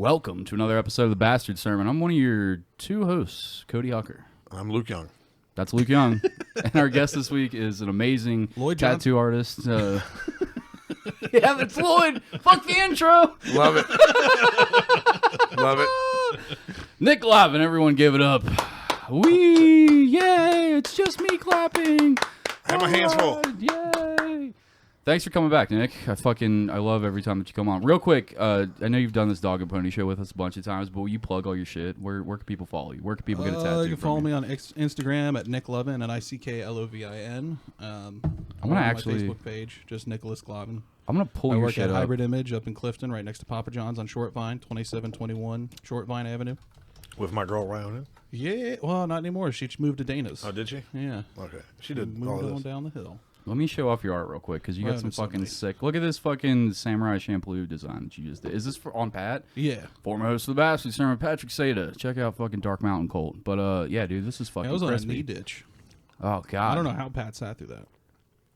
Welcome to another episode of the Bastard Sermon. I'm one of your two hosts, Cody Hucker. I'm Luke Young. That's Luke Young. And our guest this week is an amazing Lloyd tattoo artist. Yeah, it's Lloyd. Fuck the intro. Love it. Love it. Nick Glavan, everyone give it up. Wee, yay, it's just me clapping. I have my hands full. Yay. Thanks for coming back, Nick. I love every time that you come on. Real quick, I know you've done this Dog and Pony show with us a bunch of times, but will you plug all your shit? Where can people follow you? Where can people get a tattoo? You can follow me on Instagram at Nick Lovin, and ICKLOVIN. I'm gonna actually my Facebook page, just Nicholas Glavan. I'm gonna pull I your work shit at up. Hybrid Image up in Clifton, right next to Papa John's on Short Vine, 2721 Short Vine Avenue. With my girl Ryan. Yeah, well, not anymore. She moved to Dana's. Oh, did she? Yeah. Okay. She did Moved all on this. down the hill. Let me show off your art real quick, because you got some fucking sick. Look at this fucking samurai shampoo design that you just did. Is this on Pat? Yeah. Former host of the Bastard Sermon, Patrick Seda. Check out fucking Dark Mountain Cult. But yeah, dude, this is fucking I was on a crispy. knee ditch. Oh god. I don't know how Pat sat through that.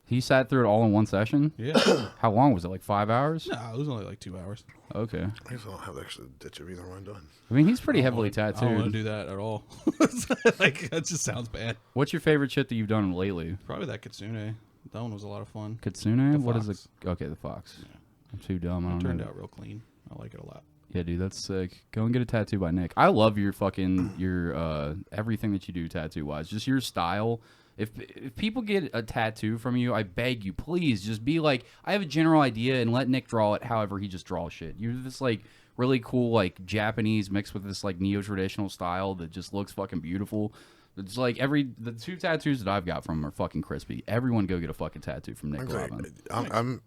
He sat through it all in one session? Yeah. How long was it? Like 5 hours? No, it was only like 2 hours. Okay. I guess I don't have the extra ditch of either one done. I mean, he's pretty heavily I don't want to tattooed. do that at all. Like, that just sounds bad. What's your favorite shit that you've done lately? Probably that Kitsune. That one was a lot of fun. Kitsune? The What is fox. it? Okay, the fox. Yeah. I'm too dumb. I It don't turned know. out real clean. I like it a lot. Yeah, dude, that's sick. Go and get a tattoo by Nick. I love your fucking everything that you do tattoo wise. Just your style. If people get a tattoo from you, I beg you, please just be like, I have a general idea and let Nick draw it however he just draws shit. You're this like really cool like Japanese mixed with this like neo-traditional style that just looks fucking beautiful. It's like the two tattoos that I've got from him are fucking crispy. Everyone go get a fucking tattoo from Nick Glavan. I'm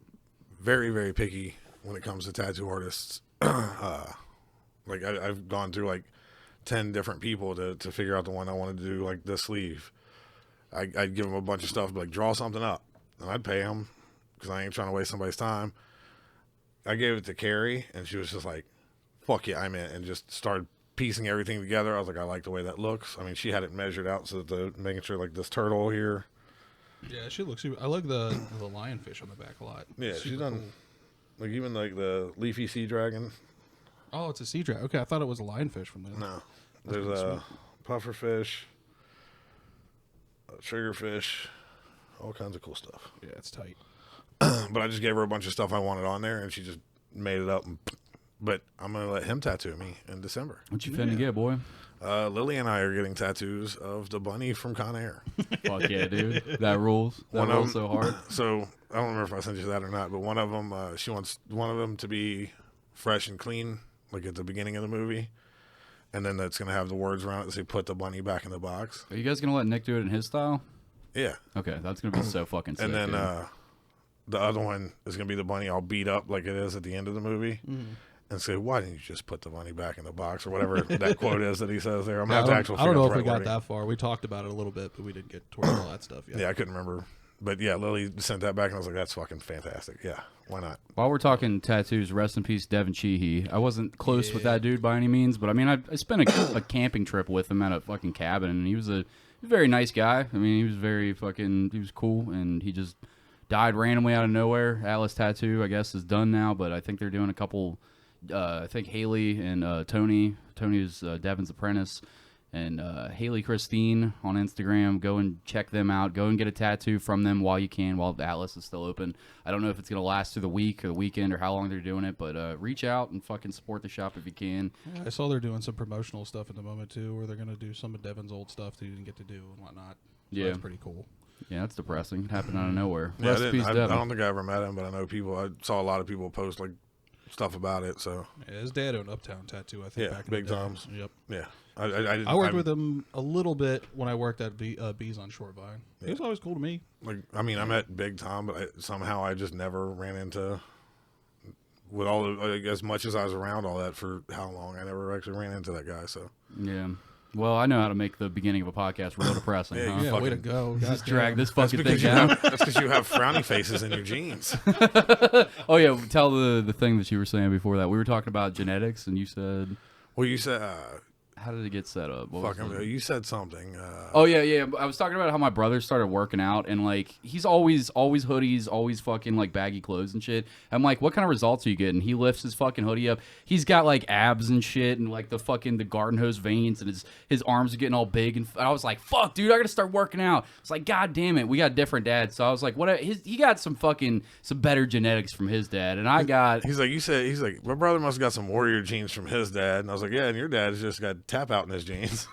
very, very picky when it comes to tattoo artists. Like I've gone through like 10 different people to figure out the one I wanted to do, like the sleeve. I'd give them a bunch of stuff, like draw something up, and I'd pay them because I ain't trying to waste somebody's time. I gave it to Carrie, and she was just like, "Fuck yeah, I'm in," and just started piecing everything together. I was like, I like the way that looks. I mean, she had it measured out so that making sure like this turtle here. Yeah, she looks super. I like the lionfish on the back a lot. Yeah, Super she's done cool. like even like the leafy sea dragon. Oh, it's a sea dragon. Okay, I thought it was a lionfish from there. No, there's a pufferfish, a triggerfish, all kinds of cool stuff. Yeah, it's tight. But I just gave her a bunch of stuff I wanted on there, and she just made it up. But I'm gonna let him tattoo me in December. What you finna get, boy? Lily and I are getting tattoos of the bunny from Conair. Fuck yeah, dude. That rules. That One of rules them- so hard. So I don't remember if I sent you that or not, but one of them, she wants one of them to be fresh and clean, like at the beginning of the movie, and then that's gonna have the words around it that say "Put the bunny back in the box." Are you guys gonna let Nick do it in his style? Yeah, Okay, that's gonna be so fucking sick. and then dude. the other one is gonna be the bunny all beat up like it is at the end of the movie. Mm-hmm. And say, why didn't you just put the bunny back in the box or whatever that quote is that he says there? I'm Yeah, gonna have to actually I don't figure know out if the we got right wording. that far. We talked about it a little bit, but we didn't get towards all that stuff yet. Yeah, I couldn't remember. But yeah, Lily sent that back, and I was like, that's fucking fantastic. Yeah, why not? While we're talking tattoos, rest in peace, Devin Sheehy. I wasn't close with that dude by any means, but I mean, I spent a camping trip with him at a fucking cabin, and he was a very nice guy. I mean, he was cool, and he just died randomly out of nowhere. Atlas Tattoo, I guess, is done now, but I think they're doing a couple. I think Haley and Tony is Devin's apprentice, and Haley Christine on Instagram. Go and check them out. Go and get a tattoo from them while you can, while Atlas is still open. I don't know if it's going to last through the week or the weekend or how long they're doing it, but reach out and fucking support the shop if you can. Yeah, I saw they're doing some promotional stuff at the moment, too, where they're going to do some of Devin's old stuff that he didn't get to do and whatnot. So Yeah. that's pretty cool. Yeah, that's depressing. It happened out of nowhere. Yeah, Rest in peace, I Devin. don't think I ever met him, but I know people. I saw a lot of people post like stuff about it. So Yeah, his dad owned Uptown Tattoo, I think, Yeah, back in Big the day. Tom's. Yep. yeah, I worked with him a little bit when I worked at Bees on Short Vine. He was always cool to me. Like, I mean, I met Big Tom, but somehow I just never ran into. With all the, as much as I was around all that for how long, I never actually ran into that guy. So Yeah. Well, I know how to make the beginning of a podcast real depressing. Yeah, huh? Yeah, way fucking- to go. Just Goddamn. drag this that's fucking thing because you down. have, that's because you have frowny faces in your jeans. Oh yeah, tell the thing that you were saying before that. We were talking about genetics, and you said Well, you said How did it get set up? What was You said something. Oh yeah. I was talking about how my brother started working out, and like he's always hoodies, always fucking like baggy clothes and shit. I'm like, what kind of results are you getting? He lifts his fucking hoodie up. He's got like abs and shit, and like the garden hose veins, and his arms are getting all big. And I was like, fuck, dude, I gotta start working out. It's like, god damn it, we got different dads. So I was like, what? He got some better genetics from his dad, and I got. He's like, my brother must have got some warrior genes from his dad, and I was like, yeah, and your dad's just got tap out in his jeans.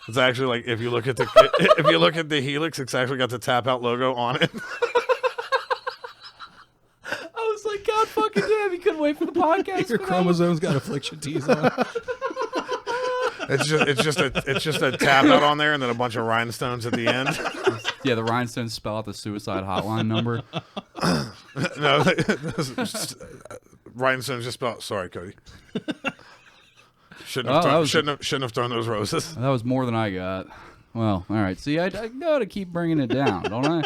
It's actually like if you look at the helix, it's actually got the tap out logo on it. I was like, God fucking damn, he couldn't wait for the podcast. Your chromosomes got affliction tees on. It's just a tap out on there, and then a bunch of rhinestones at the end. Yeah, the rhinestones spell out the suicide hotline number. No, rhinestones just spell. Sorry, Cody. Shouldn't have thrown those roses. That was more than I got. Well, all right. See, I got to keep bringing it down, don't I?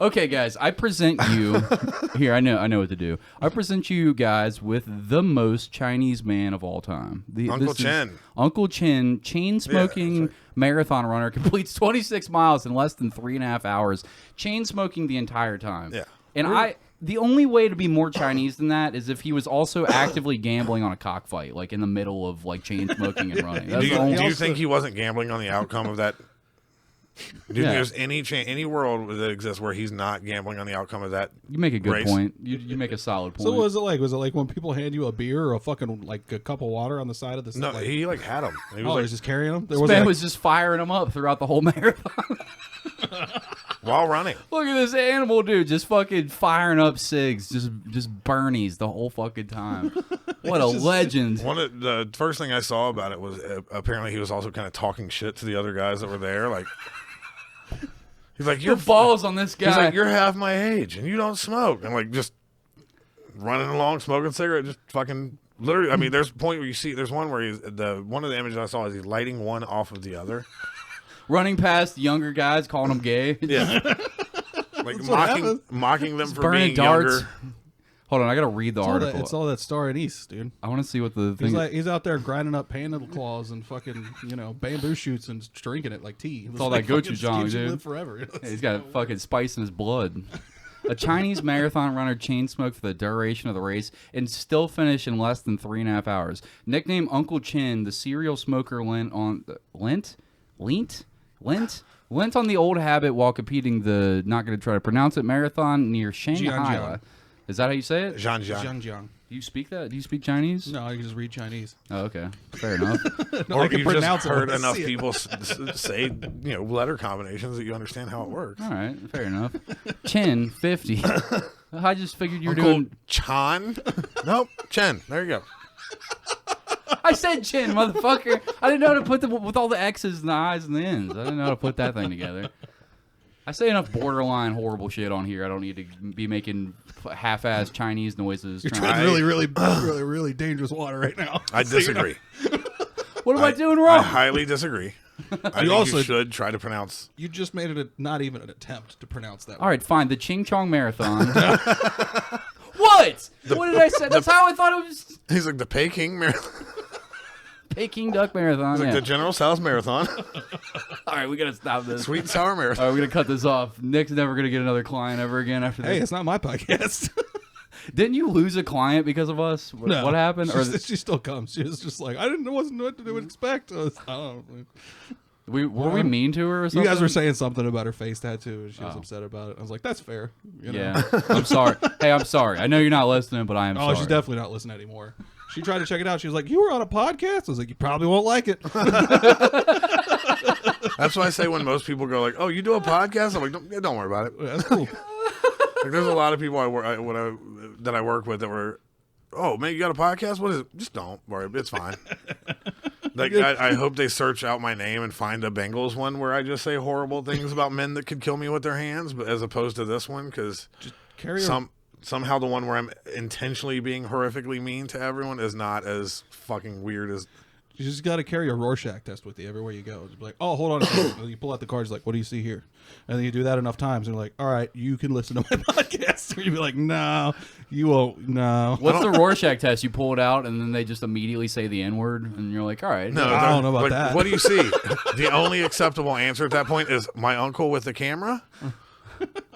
Okay, guys. I present you here. I know what to do. I present you guys with the most Chinese man of all time. Uncle Chen. Uncle Chen, chain smoking marathon runner, completes 26 miles in less than 3.5 hours. Chain smoking the entire time. Yeah. And the only way to be more Chinese than that is if he was also actively gambling on a cockfight, like in the middle of like chain smoking and running. Do you think he wasn't gambling on the outcome of that? Do you think there's any world that exists where he's not gambling on the outcome of that? You make a good race? point. You make a solid point. So what was it like? Was it like when people hand you a beer or a fucking like a cup of water on the side of the? No, like, he had them. He was just carrying them. This man was just firing them up throughout the whole marathon. While running. Look at this animal, dude, just fucking firing up cigs, just Bernies the whole fucking time. What a legend. The first thing I saw about it was apparently he was also kind of talking shit to the other guys that were there. Like, he's like, your balls on this guy. He's like, you're half my age and you don't smoke. And like, just running along, smoking a cigarette, just fucking literally. I mean, there's a point where there's one where one of the images I saw is he's lighting one off of the other. Running past younger guys, calling them gay. Yeah. Like mocking them for burning being darts. younger. Hold on, I gotta read the article. It's all that Star Anise, dude. I want to see what the thing. He's out there grinding up panda claws and fucking bamboo shoots and drinking it like tea. It's all that gochujang, dude. Live forever. He's got fucking spice in his blood. A Chinese marathon runner chain smoked for the duration of the race and still finished in less than 3.5 hours. Nicknamed Uncle Chin, the serial smoker lent on the old habit while competing the, not going to try to pronounce it, marathon near Shanghai. Is that how you say it? Zhangjiang. Do you speak that? Do you speak Chinese? No, I can just read Chinese. Oh, okay. Fair enough. No, or I can you've pronounce just heard it enough people say, letter combinations that you understand how it works. All right. Fair enough. Chin, 50. I just figured you were Uncle doing... Chan? Nope. Chen. There you go. I said chin, motherfucker. I didn't know how to put them with all the X's and the I's and the N's. I didn't know how to put that thing together. I say enough borderline horrible shit on here. I don't need to be making half-ass Chinese noises. You're trying really dangerous water right now. I disagree. What am I doing wrong? I highly disagree. I think you should try to pronounce. You just made it not even an attempt to pronounce that. All right, fine. The Ching Chong Marathon. What? What did I say? That's how I thought it was. He's like the Peking Marathon. Peking Duck Marathon. He's like the General Tso's Marathon. All right, we got to stop this. Sweet and Sour Marathon. All right, we're going to cut this off. Nick's never going to get another client ever again after this. Hey, it's not my podcast. Didn't you lose a client because of us? No. What happened? She still comes. She was just like, wasn't what to expect. I don't know. Were we mean to her or something? You guys were saying something about her face tattoo, and she was upset about it. I was like, that's fair. Yeah. I'm sorry. Hey, I'm sorry. I know you're not listening, but I am sorry. Oh, she's definitely not listening anymore. She tried to check it out. She was like, you were on a podcast? I was like, you probably won't like it. That's why I say when most people go like, oh, you do a podcast? I'm like, don't worry about it. Yeah, that's cool. Like, there's a lot of people that I work with that were, oh, man, you got a podcast? What is it? Just don't worry. It's fine. Like, I hope they search out my name and find a Bengals one where I just say horrible things about men that could kill me with their hands, but as opposed to this one, because somehow the one where I'm intentionally being horrifically mean to everyone is not as fucking weird as You just got to carry a Rorschach test with you everywhere you go. Just be like, oh, hold on a second. You pull out the cards, like, what do you see here? And then you do that enough times, and you're like, all right, you can listen to my podcast. Or you'd be like, no, you won't. No. What's the Rorschach test? You pull it out, and then they just immediately say the N-word, and you're like, all right. No, I don't know about that. What do you see? The only acceptable answer at that point is my uncle with the camera.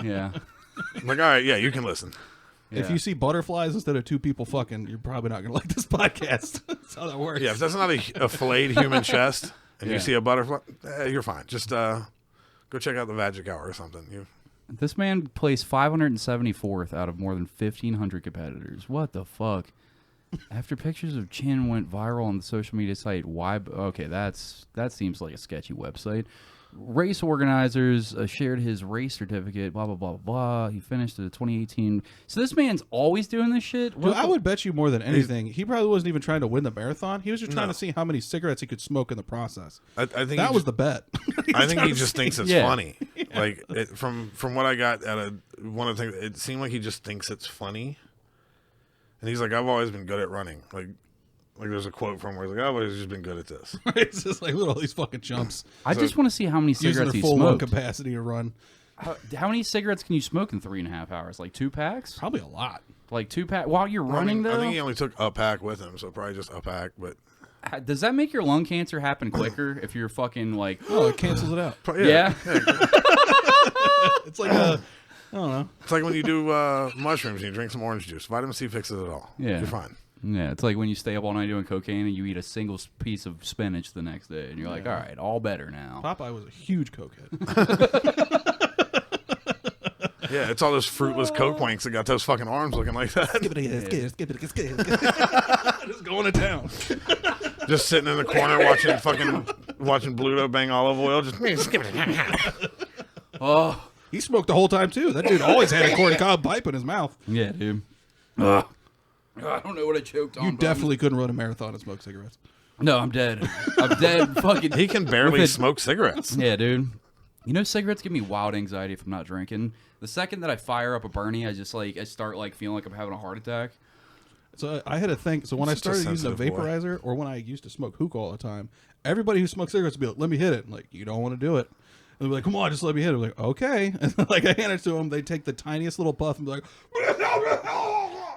Yeah. I'm like, all right, yeah, you can listen. Yeah. If you see butterflies instead of two people fucking, you're probably not going to like this podcast. That's how that works. Yeah, if that's not a filleted human chest and Yeah. you see a butterfly, you're fine. Just go check out the Magic Hour or something. This man placed 574th out of more than 1,500 competitors. What the fuck? After pictures of Chin went viral on the social media site, why? Okay, that seems like a sketchy website. Race organizers shared his race certificate, blah, blah, blah, blah. He finished the 2018. So this man's always doing this shit? Dude, I would bet you more than anything, he probably wasn't even trying to win the marathon. He was just trying No. to see how many cigarettes he could smoke in the process. I think That was the bet. I think he just thinks it's Yeah. funny. Like from what I got out of one of the things, it seemed like he just thinks it's funny. And he's like, I've always been good at running. Like there's a quote from where he's like, I've always just been good at this. It's just like, look at all these fucking chumps I just want to see how many using cigarettes their he full lung smoked. capacity to run. How many cigarettes can you smoke in 3.5 hours? Like 2 packs? Probably a lot. Like 2 packs while you're running, I though? think he only took a pack with him, so probably just a pack. But Does that make your lung cancer happen quicker if you're fucking like... Oh, it cancels it out. Yeah? It's like I don't know. It's like when you do mushrooms and you drink some orange juice. Vitamin C fixes it all. Yeah. You're fine. Yeah, it's like when you stay up all night doing cocaine and you eat a single piece of spinach the next day, and you're like, all right, all better now. Popeye was a huge cokehead. Yeah, it's all those fruitless coke wanks that got those fucking arms looking like that. Just going to town. Just sitting in the corner watching Bluto bang olive oil. Just Oh, He smoked the whole time too. That dude always had a corncob pipe in his mouth. yeah, dude. I don't know what I choked on. You but definitely couldn't run a marathon and smoke cigarettes. No, I'm dead. I'm dead. Fucking. he can barely With it- smoke cigarettes. Yeah, dude. You know, cigarettes give me wild anxiety if I'm not drinking. The second that I fire up a Bernie, I start like feeling like I'm having a heart attack. So I had a thing. So when I Such a started using a sensitive boy. vaporizer, or when I used to smoke hookah all the time, everybody who smoked cigarettes would be like, "Let me hit it." I'm like, you don't want to do it. And they'd be like, "Come on, just let me hit it." I'm like, okay. And then, like I hand it to them, they take the tiniest little puff and be like,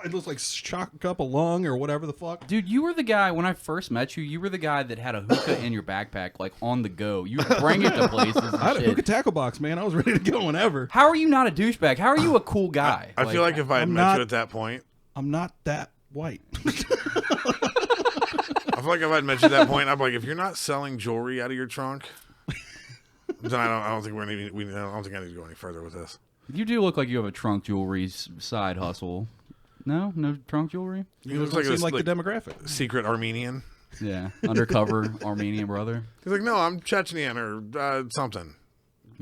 it looks like shock up a lung or whatever the fuck. Dude, you were the guy, when I first met you, you were the guy that had a hookah in your backpack, like on the go. You would bring it to places and I had a shit. hookah tackle box, man. I was ready to go whenever. How are you not a douchebag? How are you a cool guy? I feel like if I had I'm met not- you at that point, I'm not that white. I feel like if I'd met you at that point, I'm like, if you're not selling jewelry out of your trunk, then I don't think I don't think I need to go any further with this. You do look like you have a trunk jewelry side hustle. No trunk jewelry. You looks don't seem this, like the demographic. secret Armenian. Yeah, undercover Armenian brother. He's like, no, I'm Chechnyan or something.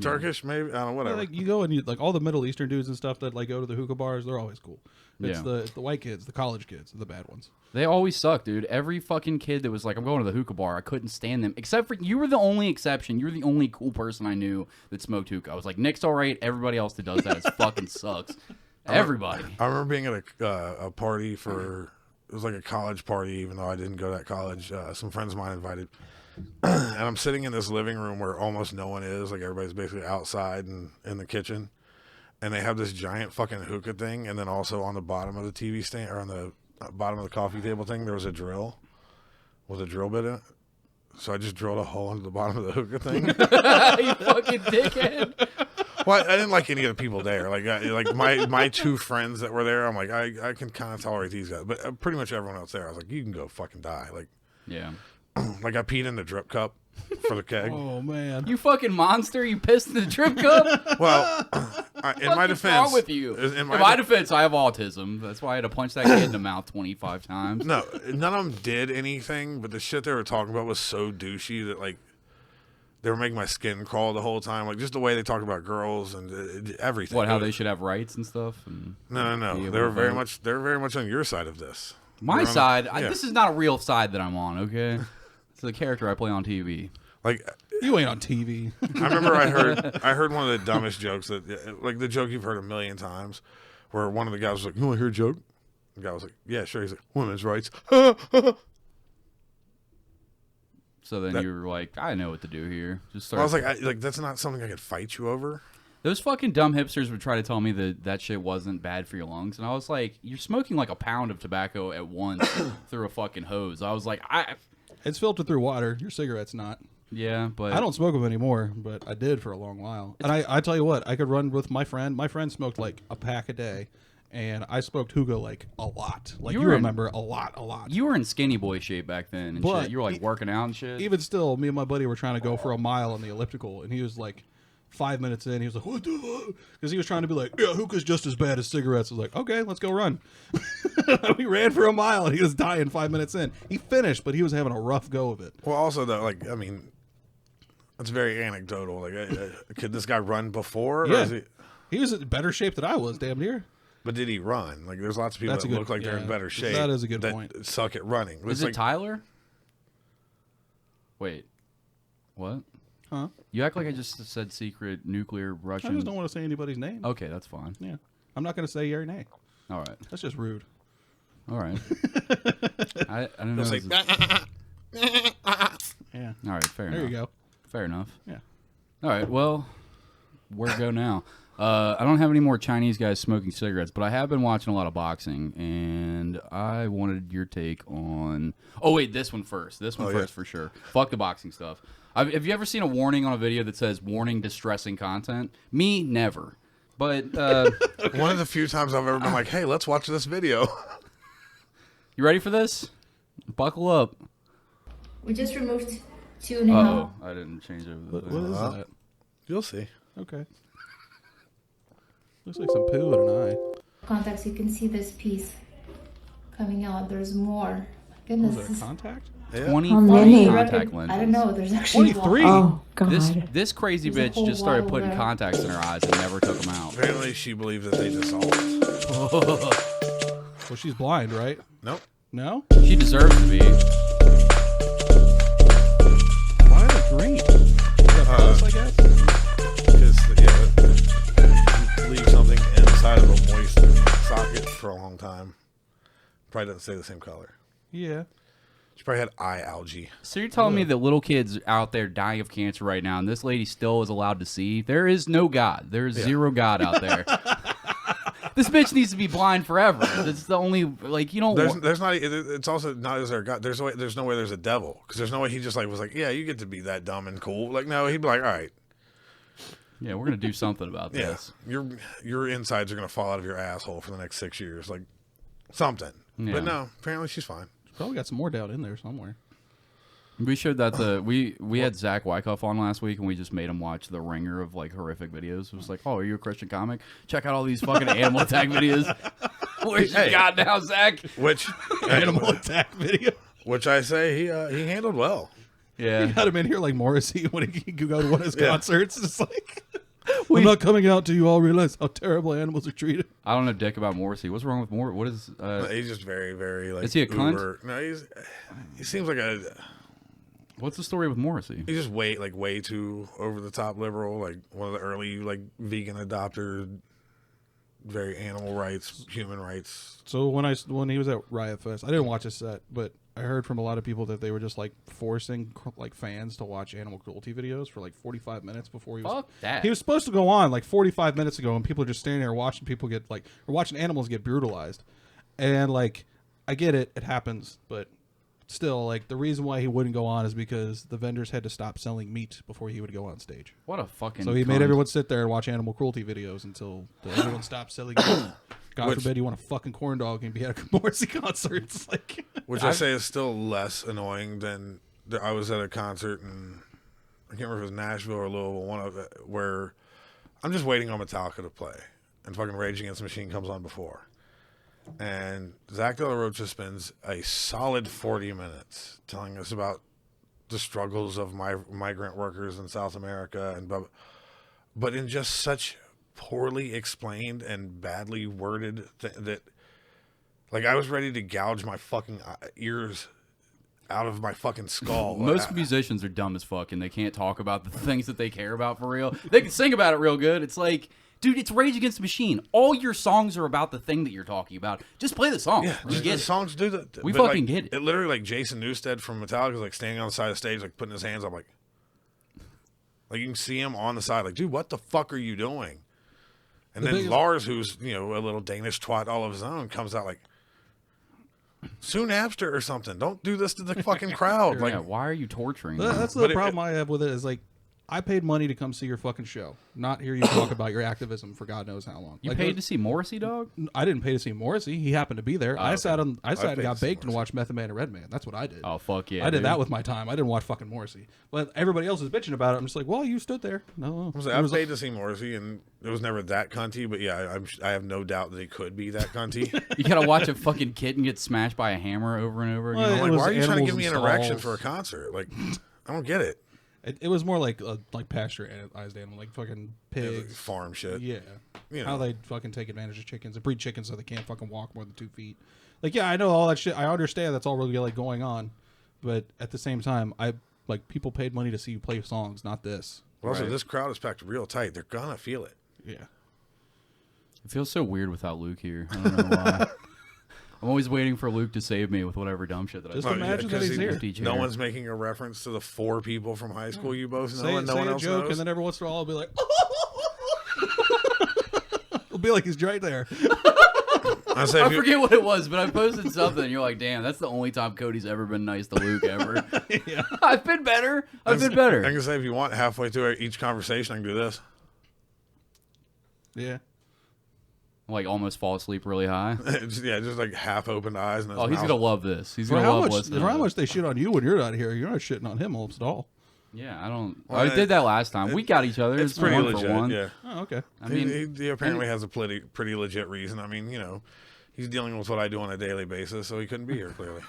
Turkish, maybe. I don't know, whatever. Like you go and you, like all the Middle Eastern dudes and stuff that like go to the hookah bars, they're always cool. It's Yeah. the white kids, the college kids, the bad ones. They always suck, dude. Every fucking kid that was like, I'm going to the hookah bar, I couldn't stand them. Except for you were the only exception. You were the only cool person I knew that smoked hookah. I was like, Nick's all right. Everybody else that does that is fucking sucks. Everybody. I remember being at a party for, it was like a college party, even though I didn't go to that college. Some friends of mine invited. And I'm sitting in this living room where almost no one is. Like everybody's basically outside and in the kitchen. And they have this giant fucking hookah thing. And then also on the bottom of the TV stand, or on the bottom of the coffee table thing, there was a drill with a drill bit in it. So I just drilled a hole into the bottom of the hookah thing. You fucking dickhead. Well, I didn't like any of the people there. Like my two friends that were there, I'm like, I can kind of tolerate these guys. But pretty much everyone else there, I was like, you can go fucking die. Yeah. Like I peed in the drip cup for the keg. Oh man. You fucking monster. You pissed in the drip cup? Well, in my What's defense, wrong with you? In In my my defense, I have autism. That's why I had to punch that kid in the mouth 25 times. no, none of them did anything. But the shit they were talking about was so douchey that like they were making my skin crawl the whole time. Like just the way they talked about girls and everything. What, how they should have rights and stuff? And No. be able They were to very vote? much. They were very much on your side of this. My They're on- side, yeah. this is not a real side that I'm on, okay? It's the character I play on TV. Like You ain't on TV. I remember I heard one of the dumbest jokes that like the joke you've heard a million times, where one of the guys was like, "You want to hear a joke?" The guy was like, "Yeah, sure." He's like, "Women's rights." So then you were like, I know what to do here. Just start. I was like, that's not something I could fight you over. Those fucking dumb hipsters would try to tell me that shit wasn't bad for your lungs, and I was like, you're smoking like a pound of tobacco at once through a fucking hose. I was like, It's filtered through water. Your cigarette's not. Yeah, but I don't smoke them anymore, but I did for a long while. And I tell you what, I could run with my friend. My friend smoked like a pack a day, and I smoked hookah like a lot. Like you remember, a lot. You were in skinny boy shape back then, and shit. You were like working out and shit. Even still, me and my buddy were trying to go for a mile on the elliptical, and he was like 5 minutes in, he was like, what the fuck? Because he was trying to be like, yeah, hookah's just as bad as cigarettes. I was like, okay, let's go run. We ran for a mile, and he was dying 5 minutes in. He finished, but he was having a rough go of it. Well, also, though, like, I mean, that's very anecdotal. Like, could this guy run before? Yeah. Or he was in better shape than I was, damn near. But did he run? Like, there's lots of people that look like they're in better shape. That is a good that point. Suck at running. Is it Tyler? Wait. What? Huh? You act like I just said secret nuclear Russian. I just don't want to say anybody's name. Okay, that's fine. Yeah. I'm not going to say your name. All right. That's just rude. All right. I don't know. Say, Yeah. All right, fair enough. There you go. Fair enough. Yeah. All right, well, where to go now? I don't have any more Chinese guys smoking cigarettes, but I have been watching a lot of boxing, and I wanted your take on... Oh, wait, this one first. This one first for sure. Fuck the boxing stuff. Have you ever seen a warning on a video that says, warning distressing content? Me, never. But... one of the few times I've ever been like, hey, let's watch this video. You ready for this? Buckle up. We just removed 2.5. Oh, I didn't change over the What is that? You'll see. Okay. Looks like some poo in an eye. contacts. You can see this piece coming out. There's more. Goodness. Was it a contact? Yeah. 23 many? contact lenses. I don't know. There's actually 23? Oh, God. This crazy There's a bitch whole just started wall putting there. contacts in her eyes and never took them out. Apparently, she believes that they dissolved. Well, she's blind, right? Nope. No? She deserves to be. Why are they green? Is that pus, I guess? Because, leave something inside of a moist socket for a long time. Probably doesn't stay the same color. Yeah. She probably had eye algae. So you're telling me that little kids out there dying of cancer right now, and this lady still is allowed to see? There is no God. There is zero God out there. This bitch needs to be blind forever. That's the only, like, you don't. There's not. It's also not as there God. There's no way there's a devil, because there's no way he just like was like, yeah, you get to be that dumb and cool. Like, no, he'd be like, all right, Yeah, we're gonna do something about yeah, this. your insides are gonna fall out of your asshole for the next 6 years, like something. Yeah. But no, apparently she's fine. Probably got some more down in there somewhere. We showed that we had Zach Wyckoff on last week, and we just made him watch the ringer of like horrific videos. It was like, oh, are you a Christian comic? Check out all these fucking animal attack videos. Where's your God now, Zach? Which Animal attack video. Which I say he handled well. Yeah, He had him in here like Morrissey when he could go to one of his concerts. It's like, I'm not coming out till you all realize how terrible animals are treated. I don't know dick about Morrissey. What's wrong with Morrissey? What is? He's just very, very like. Is he a cunt? No, he seems like a. What's the story with Morrissey? He's just way too over the top liberal, like one of the early like vegan adopter, very animal rights, human rights. So when he was at Riot Fest, I didn't watch his set, but I heard from a lot of people that they were just like forcing like fans to watch animal cruelty videos for like 45 minutes before he was. Fuck that. He was supposed to go on like 45 minutes ago, and people are just standing there watching people get like or watching animals get brutalized, and like I get it, it happens, but. Still, like, the reason why he wouldn't go on is because the vendors had to stop selling meat before he would go on stage. What a fucking. So he made cunt. everyone sit there and watch animal cruelty videos until everyone stopped selling meat. God forbid you want a fucking corn dog and be at a Morrissey concert. It's like, Which I say is still less annoying than I was at a concert in, I can't remember if it was Nashville or Louisville, one of it, where I'm just waiting on Metallica to play, and fucking Rage Against the Machine comes on before. And Zach De La Rocha spends a solid 40 minutes telling us about the struggles of migrant workers in South America, and but in just such poorly explained and badly worded that, like, I was ready to gouge my fucking ears out of my fucking skull. Most musicians are dumb as fuck, and they can't talk about the things that they care about for real. They can sing about it real good. It's like, Dude, it's Rage Against the Machine. All your songs are about the thing that you're talking about. Just play the song. Yeah, We the get it. songs do that. We but, fucking like, get it. It literally, like, Jason Newsted from Metallica is, like, standing on the side of the stage, like, putting his hands up, like, you can see him on the side, like, dude, what the fuck are you doing? And then Lars, who's, you know, a little Danish twat all of his own, comes out like, soon after or something. Don't do this to the fucking crowd. Like, Yeah, why are you torturing them? That's the problem I have with it. Is like, I paid money to come see your fucking show, not hear you talk about your activism for God knows how long. You like, paid to see Morrissey, dog? I didn't pay to see Morrissey. He happened to be there. I sat and paid got to see baked and watched Method Man and Red Man. That's what I did. Oh, fuck yeah. I did dude. that with my time. I didn't watch fucking Morrissey. But everybody else is bitching about it. I'm just like, well, you stood there. No. I paid to see Morrissey, and it was never that cunty, but yeah, I have no doubt that he could be that cunty. You gotta watch a fucking kitten get smashed by a hammer over and over again. Well, I'm it like, was why are you trying to give me an animals and erection stalls. for a concert? Like, I don't get it. It was more like pasturized animal, like fucking Like pigs. farm shit. Yeah. You How know. they fucking take advantage of chickens and breed chickens so they can't fucking walk more than 2 feet. Like, yeah, I know all that shit. I understand that's all really like going on, but at the same time, people paid money to see you play songs, not this. But also, Right. this crowd is packed real tight. They're gonna feel it. Yeah. It feels so weird without Luke here. I don't know why. I'm always waiting for Luke to save me with whatever dumb shit that Just I imagine that 'cause he's here. No one's making a reference to the 4 people from high school you both know, Say, and no say one a else joke, knows. and then every once in a while, I'll be like, it'll be like he's right there. I say, I if you- forget what it was, but I posted something, and you're like, damn, that's the only time Cody's ever been nice to Luke ever. Yeah. I've been better. I've been better. I can say if you want, halfway through each conversation, I can do this. Yeah. Like, almost fall asleep really high. just like half opened eyes. And his Oh, he's mouth. gonna love this. He's For gonna how love much, listening. for to how this. much they shit on you when you're not here, you're not shitting on him almost at all. Yeah, I don't. Well, I did that last time. We got each other. It's pretty one legit. for one. Yeah. Oh, okay. I mean, he apparently has a pretty legit reason. I mean, you know, he's dealing with what I do on a daily basis, so he couldn't be here clearly.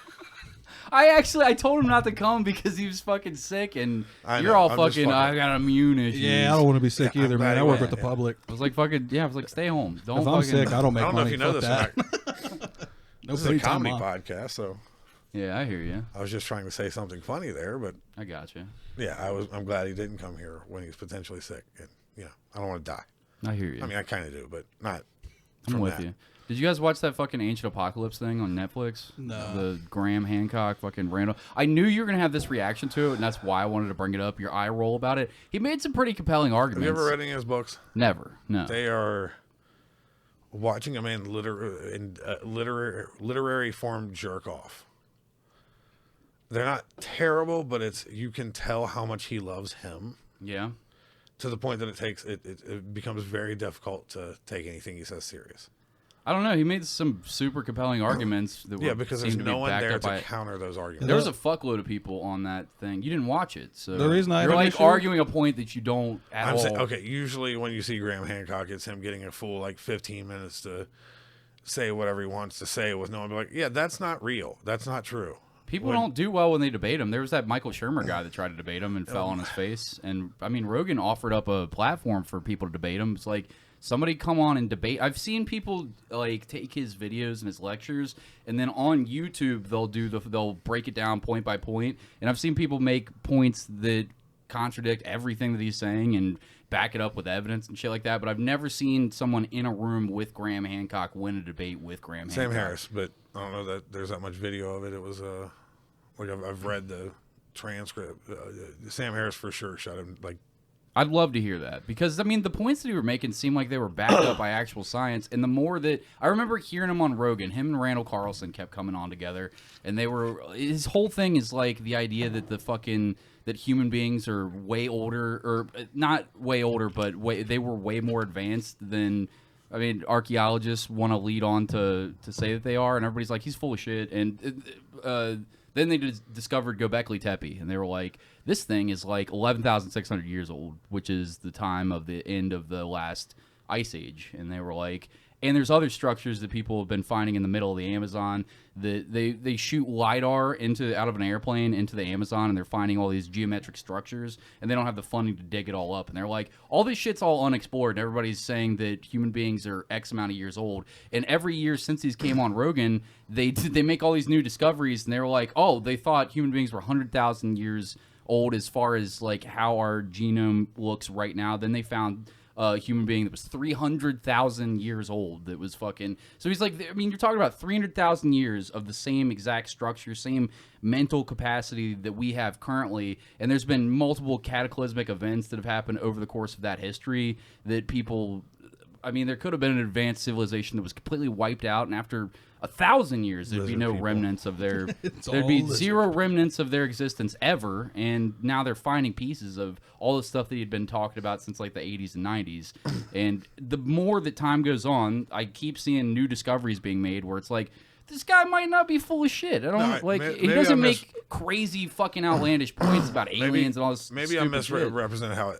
I told him not to come because he was fucking sick, and I you're know, all I'm just fucking. I got immune issues. Yeah, I don't want to be sick Yeah, either, I'm man. glad I he work went. with the public. I was like, fucking. Yeah, I was like, stay home. Don't. If I'm fucking, sick, I don't make I don't know money. if you know Fuck this. that. Or not. No This is a paid time comedy off. podcast, so Yeah, I hear you. I was just trying to say something funny there, but I got you. yeah, I'm glad he didn't come here when he's potentially sick, and you know, I don't want to die. I hear you. I mean, I kind of do, but not. I'm from with that. you. Did you guys watch that fucking Ancient Apocalypse thing on Netflix? No. The Graham Hancock fucking Randall. I knew you were gonna have this reaction to it, and that's why I wanted to bring it up. Your eye roll about it. He made some pretty compelling Have arguments. you ever read any of his books? Never. No. They are watching a man literary form jerk off. They're not terrible, but you can tell how much he loves him Yeah. to the point that it becomes very difficult to take anything he says serious. I don't know. He made some super compelling arguments that Yeah, were, because there's seemed to be no one backed there up to by. counter those arguments. There was a fuckload of people on that thing. You didn't watch it, so The reason I you're had an like issue- arguing a point that you don't at I'm all. saying, okay, usually when you see Graham Hancock, it's him getting a full 15 minutes to say whatever he wants to say with no one be like, yeah, that's not real. That's not true. People don't do well when they debate him. There was that Michael Shermer guy that tried to debate him and fell on his face. And I mean, Rogan offered up a platform for people to debate him. It's like, somebody come on and debate. I've seen people take his videos and his lectures, and then on YouTube they'll break it down point by point. And I've seen people make points that contradict everything that he's saying and back it up with evidence and shit like that. But I've never seen someone in a room with Graham Hancock win a debate with Graham Sam Hancock. Harris, but I don't know that there's that much video of it. It was I've read the transcript. Sam Harris for sure shot him I'd love to hear that because, I mean, the points that he were making seemed like they were backed up by actual science. And the more that I remember hearing him on Rogan, him and Randall Carlson kept coming on together. And his whole thing is like the idea that that human beings are way older, or not way older, but they were way more advanced than, I mean, archaeologists want to lead on to say that they are. And everybody's like, he's full of shit. And then they discovered Göbekli Tepe, and they were like, this thing is like 11,600 years old, which is the time of the end of the last ice age. And they were like, and there's other structures that people have been finding in the middle of the Amazon that they shoot LiDAR out of an airplane into the Amazon, and they're finding all these geometric structures, and they don't have the funding to dig it all up. And they're like, all this shit's all unexplored, and everybody's saying that human beings are X amount of years old. And every year since these came on Rogan, they make all these new discoveries, and they were like, oh, they thought human beings were 100,000 years old as far as like how our genome looks right now. Then they found human being that was 300,000 years old. That was fucking. So he's like, I mean, you're talking about 300,000 years of the same exact structure, same mental capacity that we have currently, and there's been multiple cataclysmic events that have happened over the course of that history that people. I mean, there could have been an advanced civilization that was completely wiped out, and after 1,000 years, there'd be no remnants of their. There'd be zero remnants of their existence ever, and now they're finding pieces of all the stuff that he'd been talking about since like the 80s and 90s. And the more that time goes on, I keep seeing new discoveries being made where it's like, this guy might not be full of shit. I don't he doesn't make crazy fucking outlandish points about aliens and all this. Maybe I'm misrepresenting how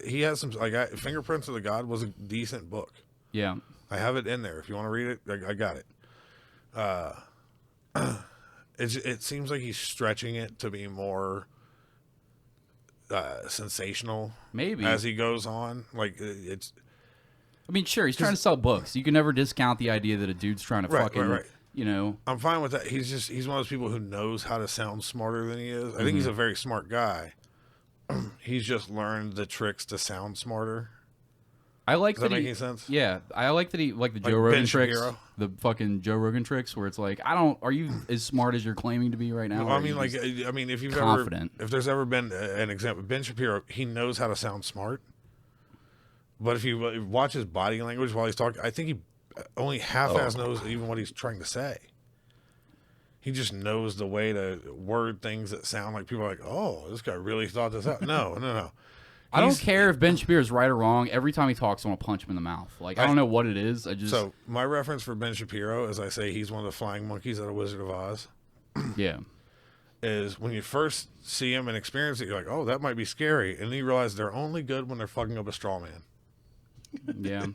he has some Fingerprints of the God was a decent book. Yeah, I have it in there. If you want to read it, I got it. It seems like he's stretching it to be more sensational. Maybe as he goes on, like it's. I mean, sure, he's trying to sell books. You can never discount the idea that a dude's trying to fucking. Right. You know, I'm fine with that. He's one of those people who knows how to sound smarter than he is. I think he's a very smart guy. He's just learned the tricks to sound smarter. I like Does that make any sense? Yeah, I like that he like the Joe Rogan tricks, Shapiro. the fucking Joe Rogan tricks, where it's like, are you as smart as you're claiming to be right now? Well, if you've confident. if there's ever been an example, Ben Shapiro, he knows how to sound smart. But if you watch his body language while he's talking, I think he only half-ass knows even what he's trying to say. He just knows the way to word things that sound like people are like, oh, this guy really thought this out. No. I don't care if Ben Shapiro's right or wrong. Every time he talks, I want to punch him in the mouth. Like, I don't know what it is. So my reference for Ben Shapiro, as I say, he's one of the flying monkeys out of Wizard of Oz. Yeah. Is when you first see him and experience it, you're like, oh, that might be scary. And then you realize they're only good when they're fucking up a straw man. Yeah.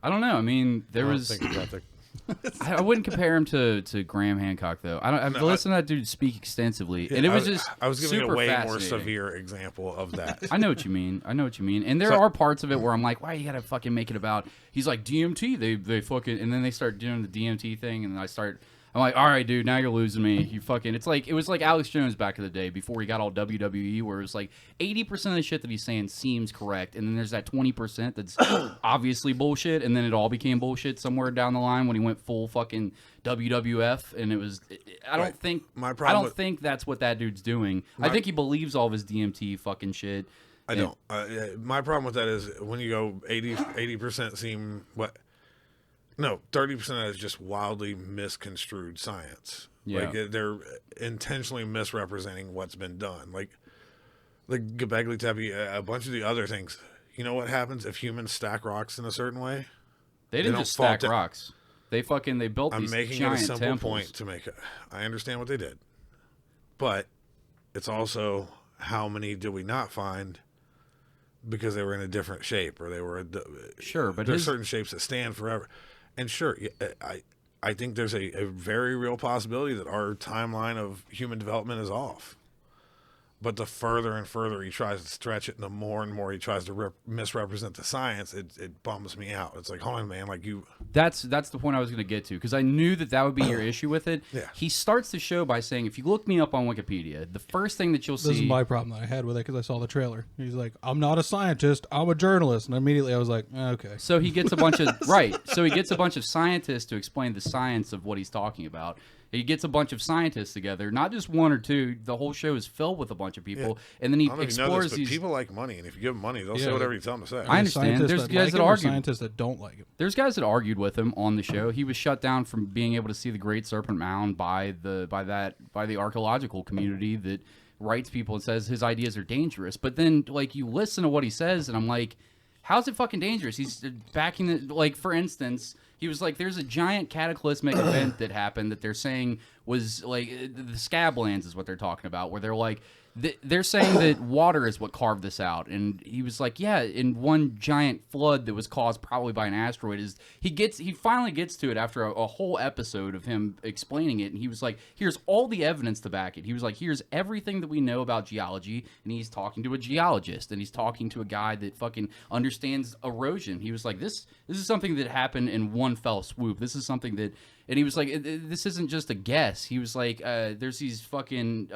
I don't know. I mean, I wouldn't compare him to Graham Hancock, though. I've listened to that dude speak extensively, and it was just I was giving super a way more fascinating. severe example of that. I know what you mean. And there are parts of it where I'm like, why you gotta fucking make it about? He's like DMT. They fucking, and then they start doing the DMT thing, and I'm like, all right, dude, now you're losing me. You fucking, it was like Alex Jones back in the day before he got all WWE, where it was like 80% of the shit that he's saying seems correct, and then there's that 20% that's obviously bullshit, and then it all became bullshit somewhere down the line when he went full fucking WWF, and it was. I don't think that's what that dude's doing. I think he believes all of his DMT fucking shit. I don't. My problem with that is when you go 80% seem what. No, 30% of that is just wildly misconstrued science. Yeah. Like they're intentionally misrepresenting what's been done. Like Göbekli Tepe, a bunch of the other things. You know what happens if humans stack rocks in a certain way? They didn't just stack rocks. They built these giant temples. I'm making it a simple point to make it. I understand what they did. But it's also how many did we not find because they were in a different shape or they were sure, but there's certain shapes that stand forever. And sure, I think there's a very real possibility that our timeline of human development is off. But the further and further he tries to stretch it, and the more and more he tries to misrepresent the science, it bums me out. It's like, hold on, man, like you. That's the point I was going to get to, because I knew that would be your issue with it. Yeah. He starts the show by saying, if you look me up on Wikipedia, the first thing that you'll see. This is my problem that I had with it because I saw the trailer. He's like, I'm not a scientist, I'm a journalist. And immediately I was like, okay. So he gets a bunch of right. So he gets a bunch of scientists to explain the science of what he's talking about. He gets a bunch of scientists together, not just one or two. The whole show is filled with a bunch of people, and then he explores these. People like money, and if you give them money, they'll say whatever you tell them to say. I understand. There's guys that argue. Scientists that don't like him. There's guys that argued with him on the show. He was shut down from being able to see the Great Serpent Mound by the archaeological community that writes people and says his ideas are dangerous. But then, like, you listen to what he says, and I'm like, how's it fucking dangerous? He's backing it. Like, for instance, he was like, there's a giant cataclysmic event that happened that they're saying was like the Scablands is what they're talking about, where they're like, they're saying that water is what carved this out. And he was like, yeah, in one giant flood that was caused probably by an asteroid. He finally gets to it after a whole episode of him explaining it. And he was like, here's all the evidence to back it. He was like, here's everything that we know about geology. And he's talking to a geologist, and he's talking to a guy that fucking understands erosion. He was like, this is something that happened in one fell swoop. This is something that, and he was like, this isn't just a guess. He was like, there's these fucking,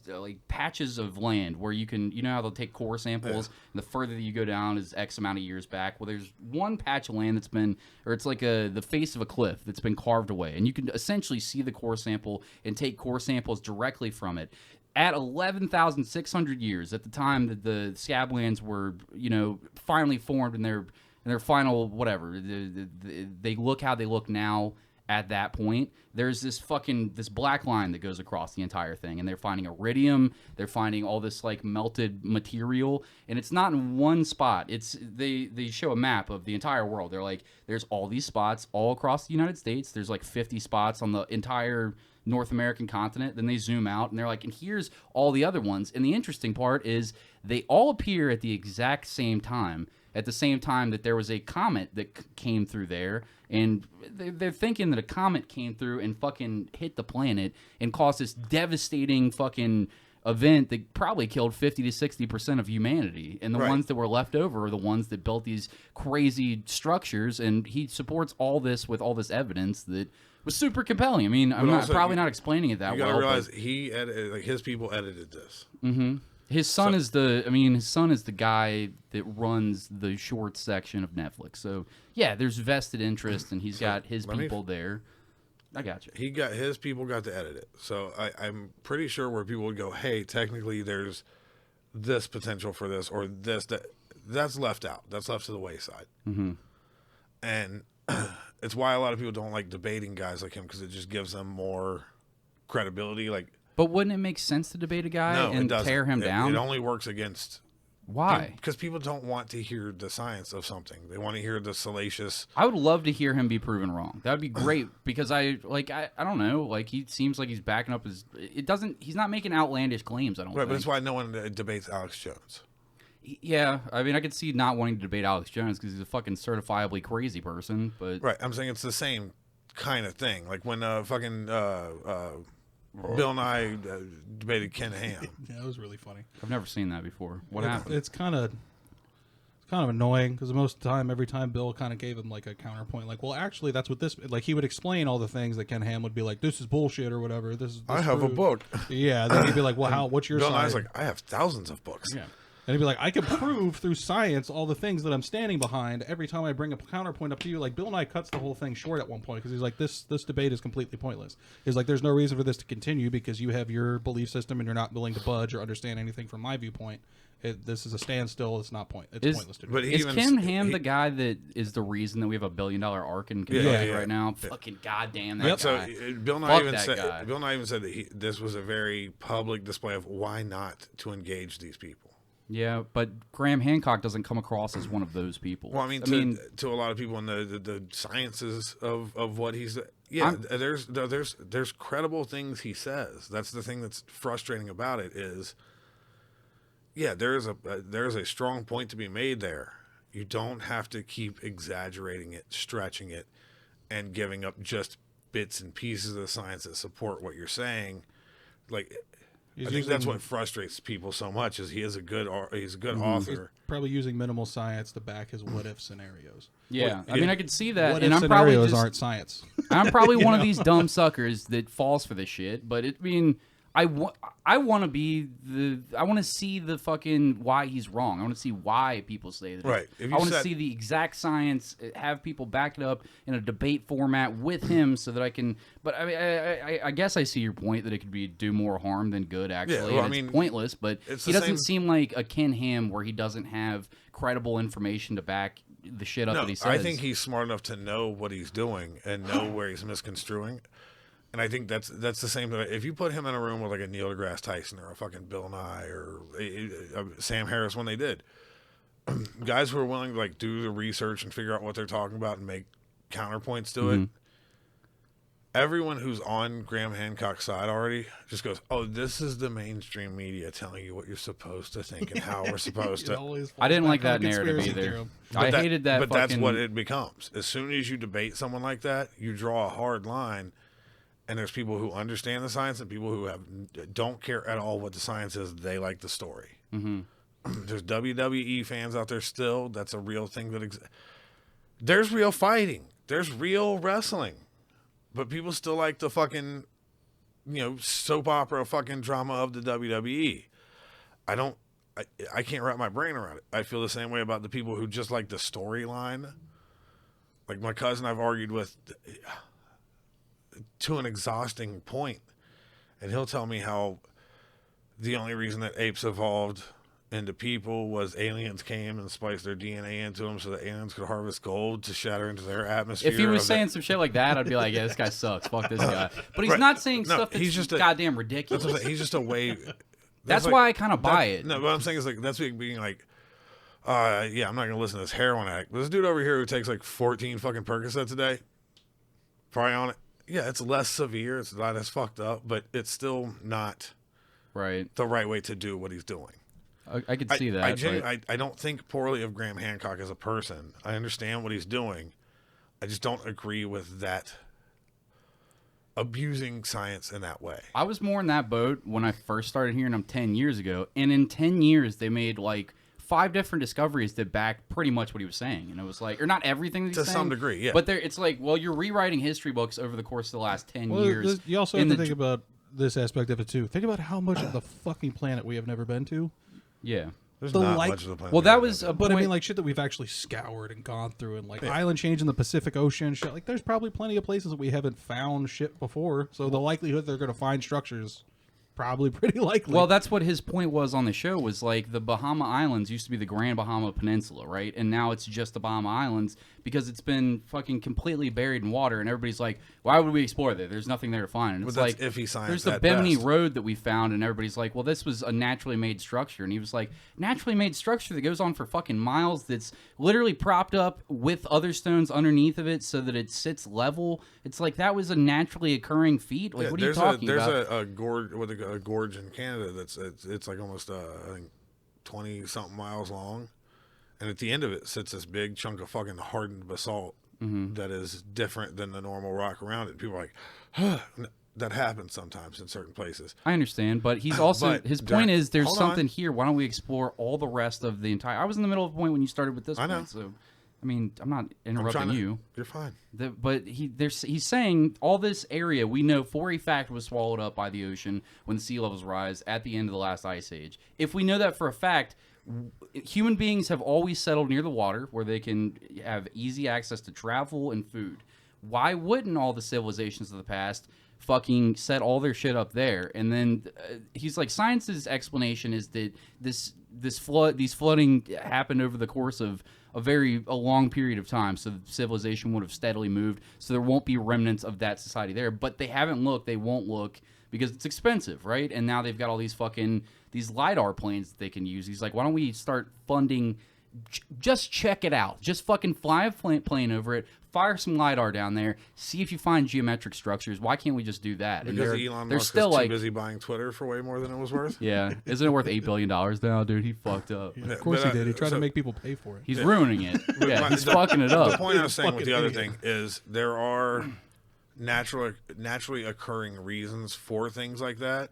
like patches of land where you can, you know how they'll take core samples, and the further that you go down is X amount of years back. Well, there's one patch of land that's been, or it's like the face of a cliff that's been carved away, and you can essentially see the core sample and take core samples directly from it. At 11,600 years, at the time that the Scablands were, you know, finally formed in their final whatever, they look how they look now. At that point, there's this black line that goes across the entire thing, and they're finding iridium, they're finding all this like melted material, and it's not in one spot. It's they show a map of the entire world. They're like, there's all these spots all across the United States. There's like 50 spots on the entire North American continent. Then they zoom out, and they're like, and here's all the other ones. And the interesting part is they all appear at the exact same time. At the same time that there was a comet that came through there, and they're thinking that a comet came through and fucking hit the planet and caused this devastating fucking event that probably killed 50 to 60% of humanity. And the ones that were left over are the ones that built these crazy structures. And he supports all this with all this evidence that was super compelling. I mean, I'm probably not explaining it that well. You gotta realize he edited, like his people edited this. Mm-hmm. His son is the guy that runs the short section of Netflix. So yeah, there's vested interest, and he's got his people there. I got you. His people got to edit it. So I'm pretty sure where people would go, hey, technically there's this potential for this or this, that's left out. That's left to the wayside. Mm-hmm. And it's why a lot of people don't like debating guys like him, because it just gives them more credibility. Like, but wouldn't it make sense to debate a guy and tear him down? It only works against... Why? Because people don't want to hear the science of something. They want to hear the salacious... I would love to hear him be proven wrong. That would be great, because I don't know, like, he seems like he's backing up his... He's not making outlandish claims, I don't think. But that's why no one debates Alex Jones. Yeah, I mean, I could see not wanting to debate Alex Jones because he's a fucking certifiably crazy person, but... Right, I'm saying it's the same kind of thing. Like when Bill Nye debated Ken Ham. Yeah, that was really funny. I've never seen that before. What happened? It's kind of annoying, because most of the time, every time Bill kind of gave him like a counterpoint, like, well, actually, that's what this, like, he would explain all the things that Ken Ham would be like, this is bullshit or whatever. I have a book. Yeah, then he'd be like, well, what's your Bill side? Nye's like, I have thousands of books. Yeah. And he'd be like, I can prove through science all the things that I'm standing behind every time I bring a counterpoint up to you. Like, Bill Nye cuts the whole thing short at one point, because he's like, this debate is completely pointless. He's like, there's no reason for this to continue because you have your belief system and you're not willing to budge or understand anything from my viewpoint. This is a standstill. It's not pointless to do. But is Ken Ham the guy that is the reason that we have $1 billion arc in Kentucky right now? Yeah. Fucking goddamn that guy. So Bill Nye even said that this was a very public display of why not to engage these people. Yeah, but Graham Hancock doesn't come across as one of those people. Well, I mean, to a lot of people in the sciences of what he's... Yeah, there's credible things he says. That's the thing that's frustrating about it is... Yeah, there is a strong point to be made there. You don't have to keep exaggerating it, stretching it, and giving up just bits and pieces of the science that support what you're saying. Like... I think that's what frustrates people so much. Is he is a good author. He's probably using minimal science to back his what if scenarios. Yeah, I mean, I could see that. What and if scenarios aren't science. I'm probably one of these dumb suckers that falls for this shit. But I want to be I want to see the fucking why he's wrong. I want to see why people say that. Right. I want to see the exact science, have people back it up in a debate format with him so that I can. But I mean, I guess I see your point that it could do more harm than good. Actually, yeah, well, it's pointless. But he doesn't seem like a Ken Ham where he doesn't have credible information to back the shit up that he says. I think he's smart enough to know what he's doing and know where he's misconstruing. And I think that's the same thing. If you put him in a room with like a Neil deGrasse Tyson or a fucking Bill Nye or Sam Harris when they did, guys who are willing to like do the research and figure out what they're talking about and make counterpoints to it, everyone who's on Graham Hancock's side already just goes, oh, this is the mainstream media telling you what you're supposed to think and how we're supposed to. I didn't like that narrative either. I hated that. But that's what it becomes. As soon as you debate someone like that, you draw a hard line. And there's people who understand the science and people who don't care at all what the science is. They like the story. Mm-hmm. There's WWE fans out there still. That's a real thing that exists. There's real fighting. There's real wrestling. But people still like the fucking soap opera fucking drama of the WWE. I can't wrap my brain around it. I feel the same way about the people who just like the storyline. Like my cousin I've argued with to an exhausting point, and he'll tell me how the only reason that apes evolved into people was aliens came and spliced their DNA into them so that aliens could harvest gold to shatter into their atmosphere. If he was saying some shit like that, I'd be like, yeah, this guy sucks. Fuck this guy. But he's not saying stuff that's just goddamn ridiculous. That's what I'm saying. He's just a way... That's why I kind of buy it. No, what I'm saying is like that's being like, yeah, I'm not gonna listen to this heroin addict. This dude over here who takes like 14 fucking Percocets a day, probably on it. Yeah, it's less severe. It's not as fucked up, but it's still not the right way to do what he's doing. I could see that. I don't think poorly of Graham Hancock as a person. I understand what he's doing. I just don't agree with that. Abusing science in that way. I was more in that boat when I first started hearing him 10 years ago, and in 10 years they made like 5 different discoveries that backed pretty much what he was saying, and it was like, or not everything that he's saying, to some degree, yeah. But it's like, well, you're rewriting history books over the course of the last 10 years. You also have to think about this aspect of it too. Think about how much of the fucking planet we have never been to. Yeah. There's not much of the planet. Well, that was a but I mean, like shit that we've actually scoured and gone through, and like island change in the Pacific Ocean, shit. Like, there's probably plenty of places that we haven't found shit before. So the likelihood they're going to find structures probably pretty likely. Well, that's what his point was on the show, was like the Bahama Islands used to be the Grand Bahama Peninsula, right? And now it's just the Bahama Islands because it's been fucking completely buried in water, and everybody's like, why would we explore there? There's nothing there to find. And it's that's like, iffy science. there's the Bimini Road that we found, and everybody's like, well, this was a naturally made structure. And he was like, naturally made structure that goes on for fucking miles, that's literally propped up with other stones underneath of it so that it sits level. It's like, that was a naturally occurring feat. Like, what are you talking about? There's a gorge with a gorge in Canada that's it's like almost I think 20 something miles long, and at the end of it sits this big chunk of fucking hardened basalt that is different than the normal rock around it. People are like, huh. That happens sometimes in certain places. I understand, but he's also his point is there's something here. Why don't we explore all the rest of the entire? I was in the middle of a point when you started with this point, so I mean, I'm not interrupting you. You're fine. But he's saying all this area we know for a fact was swallowed up by the ocean when the sea levels rise at the end of the last ice age. If we know that for a fact, human beings have always settled near the water where they can have easy access to travel and food. Why wouldn't all the civilizations of the past fucking set all their shit up there? And then he's like, science's explanation is that these flooding happened over the course of a long period of time, so the civilization would have steadily moved, so there won't be remnants of that society there. But they haven't looked, they won't look, because it's expensive, right? And now they've got all these LiDAR planes that they can use. He's like, why don't we start funding, just check it out. Just fucking fly a plane over it, fire some LiDAR down there, see if you find geometric structures. Why can't we just do that? Because Elon Musk is too busy buying Twitter for way more than it was worth? Yeah. Isn't it worth $8 billion now, dude? He fucked up. Yeah, of course he did. He tried to make people pay for it. He's ruining it. Yeah, he's fucking it up. The point I was saying with the other thing is there are naturally occurring reasons for things like that.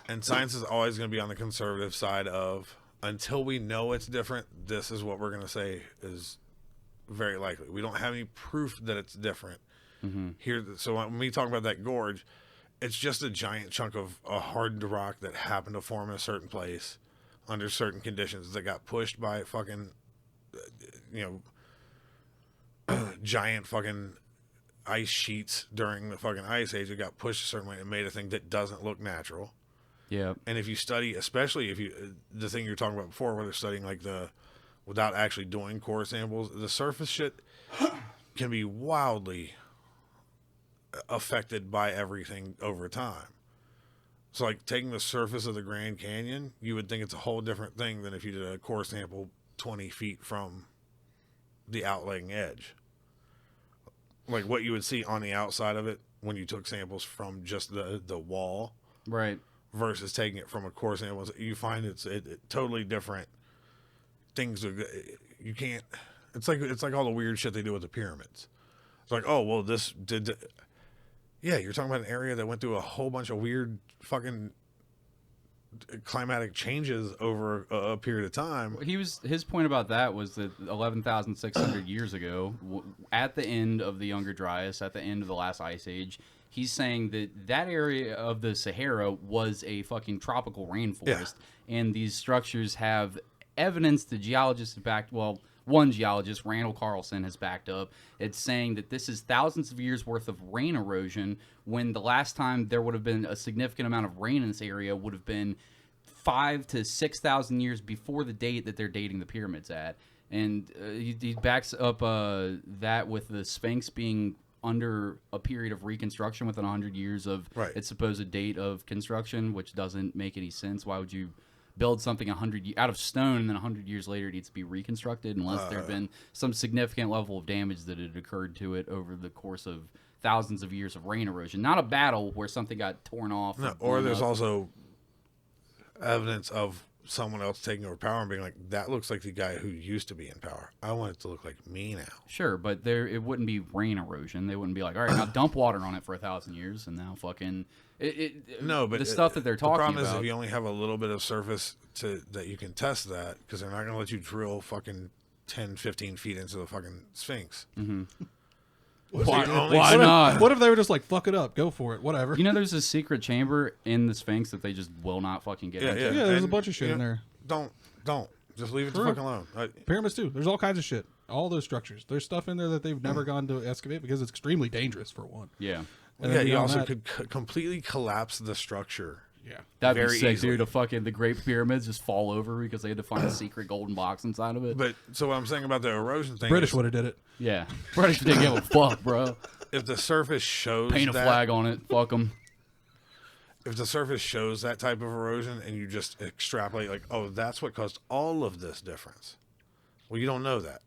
And science is always going to be on the conservative side of, until we know it's different, this is what we're going to say is very likely. We don't have any proof that it's different here. So when we talk about that gorge, it's just a giant chunk of a hardened rock that happened to form in a certain place under certain conditions that got pushed by fucking, giant fucking ice sheets during the fucking ice age. It got pushed a certain way and made a thing that doesn't look natural. Yeah. And if you study, especially if the thing you were talking about before, where they're studying like without actually doing core samples, the surface shit can be wildly affected by everything over time. So like taking the surface of the Grand Canyon, you would think it's a whole different thing than if you did a core sample 20 feet from the outlying edge. Like what you would see on the outside of it when you took samples from just the wall. Right. Versus taking it from a core sample, you find it's totally different things. You can't. It's like all the weird shit they do with the pyramids. It's like, oh well, this did. Yeah, you're talking about an area that went through a whole bunch of weird fucking climatic changes over a period of time. His point about that was that 11,600 years ago, at the end of the Younger Dryas, at the end of the last ice age, he's saying that that area of the Sahara was a fucking tropical rainforest, and these structures have evidence the geologists have backed. Well, one geologist, Randall Carlson, has backed up. It's saying that this is thousands of years worth of rain erosion, when the last time there would have been a significant amount of rain in this area would have been 5,000 to 6,000 years before the date that they're dating the pyramids at. And he backs up that with the Sphinx being under a period of reconstruction within 100 years of its supposed date of construction, which doesn't make any sense. Why would you build something out of stone and then 100 years later it needs to be reconstructed unless there had been some significant level of damage that had occurred to it over the course of thousands of years of rain erosion? Not a battle where something got torn off. No, or there's also evidence of someone else taking over power and being like, that looks like the guy who used to be in power. I want it to look like me now. Sure, but it wouldn't be rain erosion. They wouldn't be like, all right, now dump water on it for 1,000 years and now fucking... No, but the stuff that they're talking about... The problem is if you only have a little bit of surface that you can test that, because they're not going to let you drill fucking 10, 15 feet into the fucking Sphinx. Mm-hmm. Why not? What if they were just like, fuck it up, go for it, whatever? You know, there's a secret chamber in the Sphinx that they just will not fucking get into. Yeah, there's a bunch of shit in there. Don't. Just leave it the fuck alone. Pyramids too. There's all kinds of shit. All those structures. There's stuff in there that they've never gone to excavate because it's extremely dangerous for one. Yeah. And you also could completely collapse the structure. Yeah. That'd be sick, dude. The Great Pyramids just fall over because they had to find a secret golden box inside of it. But so what I'm saying about the erosion thing, British would have did it. Yeah. British didn't give a fuck, bro. If the surface shows paint a flag on it, fuck them. If the surface shows that type of erosion and you just extrapolate like, oh, that's what caused all of this difference. Well, you don't know that.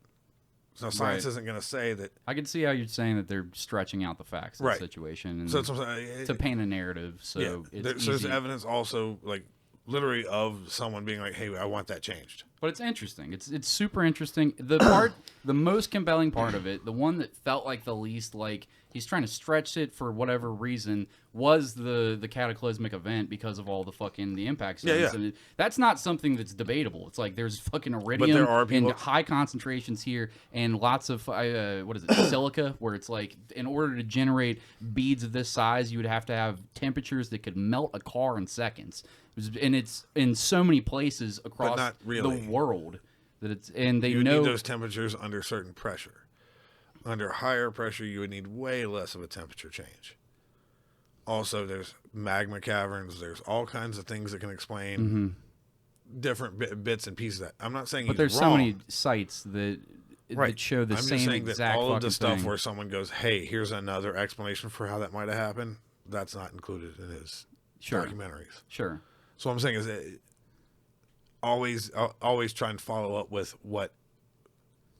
So science isn't going to say that. I can see how you're saying that they're stretching out the facts of the situation and so that's what I'm saying. to paint a narrative. So there's evidence also, like literally, of someone being like, "Hey, I want that changed." But it's interesting. It's super interesting. The most compelling part of it, the one that felt like the least like he's trying to stretch it for whatever reason, was the cataclysmic event because of all the impact zones. Yeah. And that's not something that's debatable. It's like there's fucking iridium in high concentrations here and lots of silica, where it's like in order to generate beads of this size, you would have to have temperatures that could melt a car in seconds. And it's in so many places across the world that it's, and you need those temperatures under certain pressure. Under higher pressure, you would need way less of a temperature change. Also, there's magma caverns. There's all kinds of things that can explain different bits and pieces of that. I'm not saying but there's wrong. So many sites that show the I'm same just saying exact that all of the fucking stuff thing. where someone goes, hey, here's another explanation for how that might have happened, that's not included in his documentaries. Sure. So what I'm saying is always try and follow up with what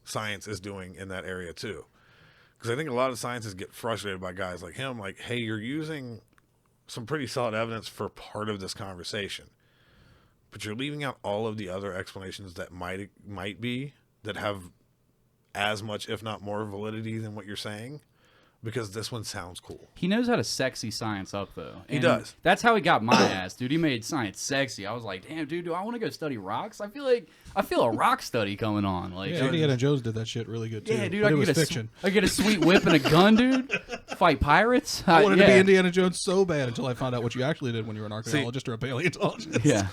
science is doing in that area too. Because I think a lot of scientists get frustrated by guys like him, like, hey, you're using some pretty solid evidence for part of this conversation, but you're leaving out all of the other explanations that might be, that have as much, if not more, validity than what you're saying. Because this one sounds cool. He knows how to sexy science up, though. He does. That's how he got my ass, dude. He made science sexy. I was like, damn, dude, do I want to go study rocks? I feel a rock study coming on. Like, Indiana Jones did that shit really good, too. Yeah, dude, I get a sweet whip and a gun, dude. Fight pirates. I wanted to be Indiana Jones so bad until I found out what you actually did when you were an archaeologist or a paleontologist. Yeah.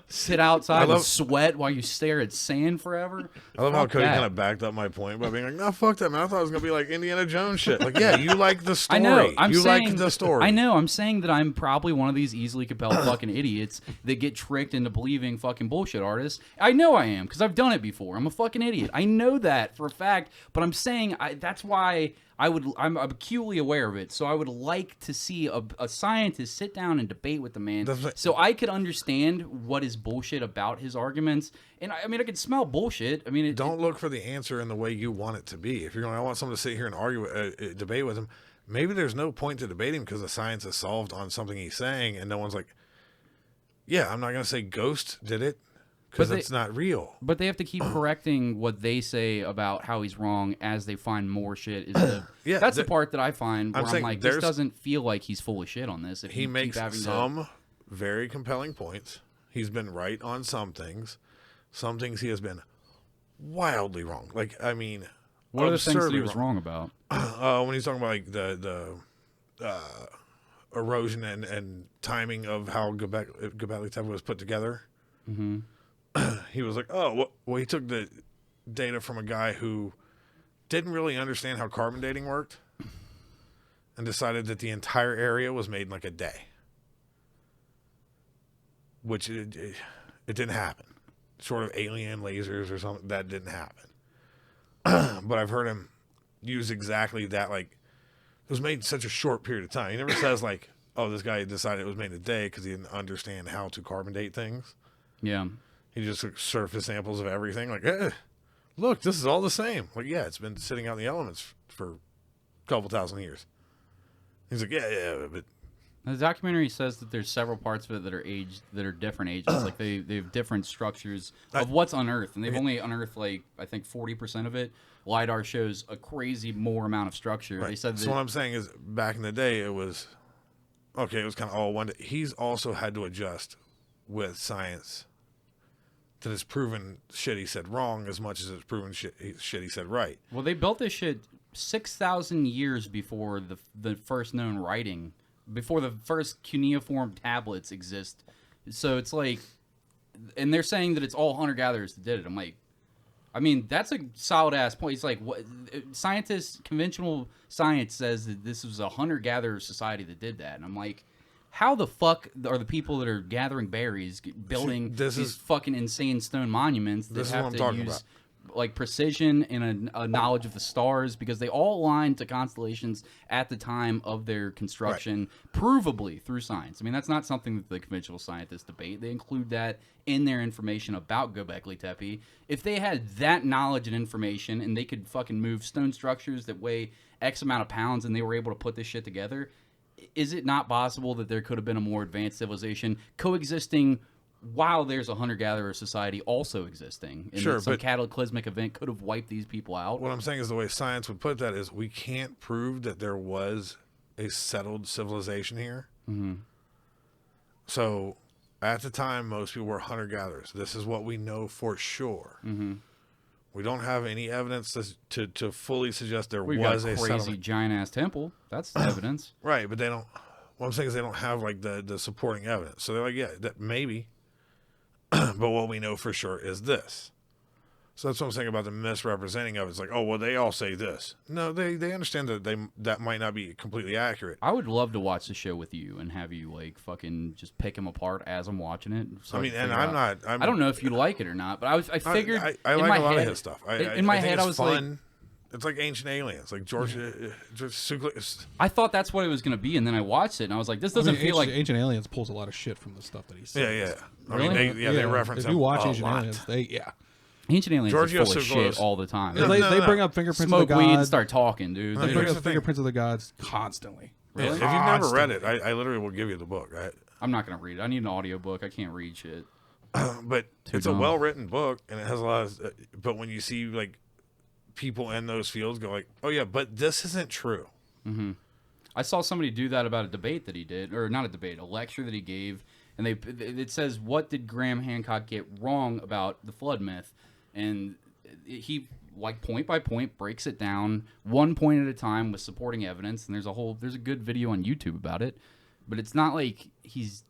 Sit outside and sweat while you stare at sand forever. I love how Cody kind of backed up my point by being like, no, fuck that, man. I thought it was going to be like Indiana Jones shit. Like, yeah, you like the story. I know. Like the story. I know. I'm saying that I'm probably one of these easily compelled fucking idiots that get tricked into believing fucking bullshit artists. I know I am, because I've done it before. I'm a fucking idiot. I know that for a fact, but I'm saying that's why I'm acutely aware of it. So I would like to see a scientist sit down and debate with the man so I could understand what is bullshit about his arguments. And I mean, I could smell bullshit. I mean, don't look for the answer in the way you want it to be. If you're going, I want someone to sit here and argue, debate with him, maybe there's no point to debating because the science is solved on something he's saying, and no one's like, yeah, I'm not going to say Ghost did it. Because it's not real. But they have to keep correcting what they say about how he's wrong as they find more shit. That's the part that I find where I'm like, this doesn't feel like he's full of shit on this. If he makes some very compelling points. He's been right on some things. Some things he has been wildly wrong. Like, I mean, what are the things that he was wrong about? When he's talking about like the erosion and timing of how Göbekli Tepe was put together. Mm-hmm. He was like, oh, well, he took the data from a guy who didn't really understand how carbon dating worked and decided that the entire area was made in like a day, which it didn't happen. Short of alien lasers or something, that didn't happen. But I've heard him use exactly that, like, it was made in such a short period of time. He never says, like, oh, this guy decided it was made in a day because he didn't understand how to carbon date things. Yeah. He just took surface samples of everything. Like, look, this is all the same. Like, yeah, it's been sitting out in the elements for a couple thousand years. He's like, yeah, but... The documentary says that there's several parts of it that are different ages. Like, they have different structures of what's unearthed. And they've only unearthed, like, I think 40% of it. LiDAR shows a crazy more amount of structure. Right. They said that, so what I'm saying is, back in the day, it was kind of all one day. He's also had to adjust with science that has proven shit he said wrong as much as it's proven shit he said right. Well, they built this shit 6,000 years before the first known writing, before the first cuneiform tablets exist. So it's like, and they're saying that it's all hunter-gatherers that did it. I'm like, I mean, that's a solid-ass point. It's like, what scientists, conventional science says that this was a hunter-gatherer society that did that. And I'm like, how the fuck are the people that are gathering berries building these fucking insane stone monuments that have to use like precision and a knowledge of the stars, because they all aligned to constellations at the time of their construction, provably through science. I mean, that's not something that the conventional scientists debate. They include that in their information about Göbekli Tepe. If they had that knowledge and information and they could fucking move stone structures that weigh X amount of pounds and they were able to put this shit together, is it not possible that there could have been a more advanced civilization coexisting while there's a hunter-gatherer society also existing? And sure, some but cataclysmic event could have wiped these people out. What I'm saying is, the way science would put that is, we can't prove that there was a settled civilization here. Mm-hmm. So at the time, most people were hunter-gatherers. This is what we know for sure. Mm-hmm. We don't have any evidence to fully suggest there was a crazy giant-ass temple. That's the evidence. Right, but they don't... What I'm saying is, they don't have like the supporting evidence. So they're like, yeah, that maybe... But what we know for sure is this. So that's what I'm saying about the misrepresenting of it. It's like, oh, well, they all say this. No, they understand that that might not be completely accurate. I would love to watch the show with you and have you like fucking just pick them apart as I'm watching it. I mean, and I don't know if you like it or not, but I figured I like a lot of his stuff. In my head, I was fun. Like, it's like Ancient Aliens, like George. I thought that's what it was going to be, and then I watched it, and I was like, "This doesn't feel like Ancient Aliens." Pulls a lot of shit from the stuff that he says. Yeah. I mean, they reference. If you watch Ancient lot. Aliens, Ancient Aliens is full of shit all the time. They bring up fingerprints Smoke of the gods. weed and start talking, dude. They bring up fingerprints of the gods constantly. Really? If you've never read it, I literally will give you the book. I'm not going to read it. I need an audiobook. I can't read shit. But it's a well-written book, and it has a lot of... But when you see, like, people in those fields go like, oh, yeah, but this isn't true. Mm-hmm. I saw somebody do that about a debate that he did. Or not a debate, a lecture that he gave. And it says, what did Graham Hancock get wrong about the flood myth? And he, like, point by point, breaks it down one point at a time with supporting evidence. And there's a good video on YouTube about it. But it's not like he's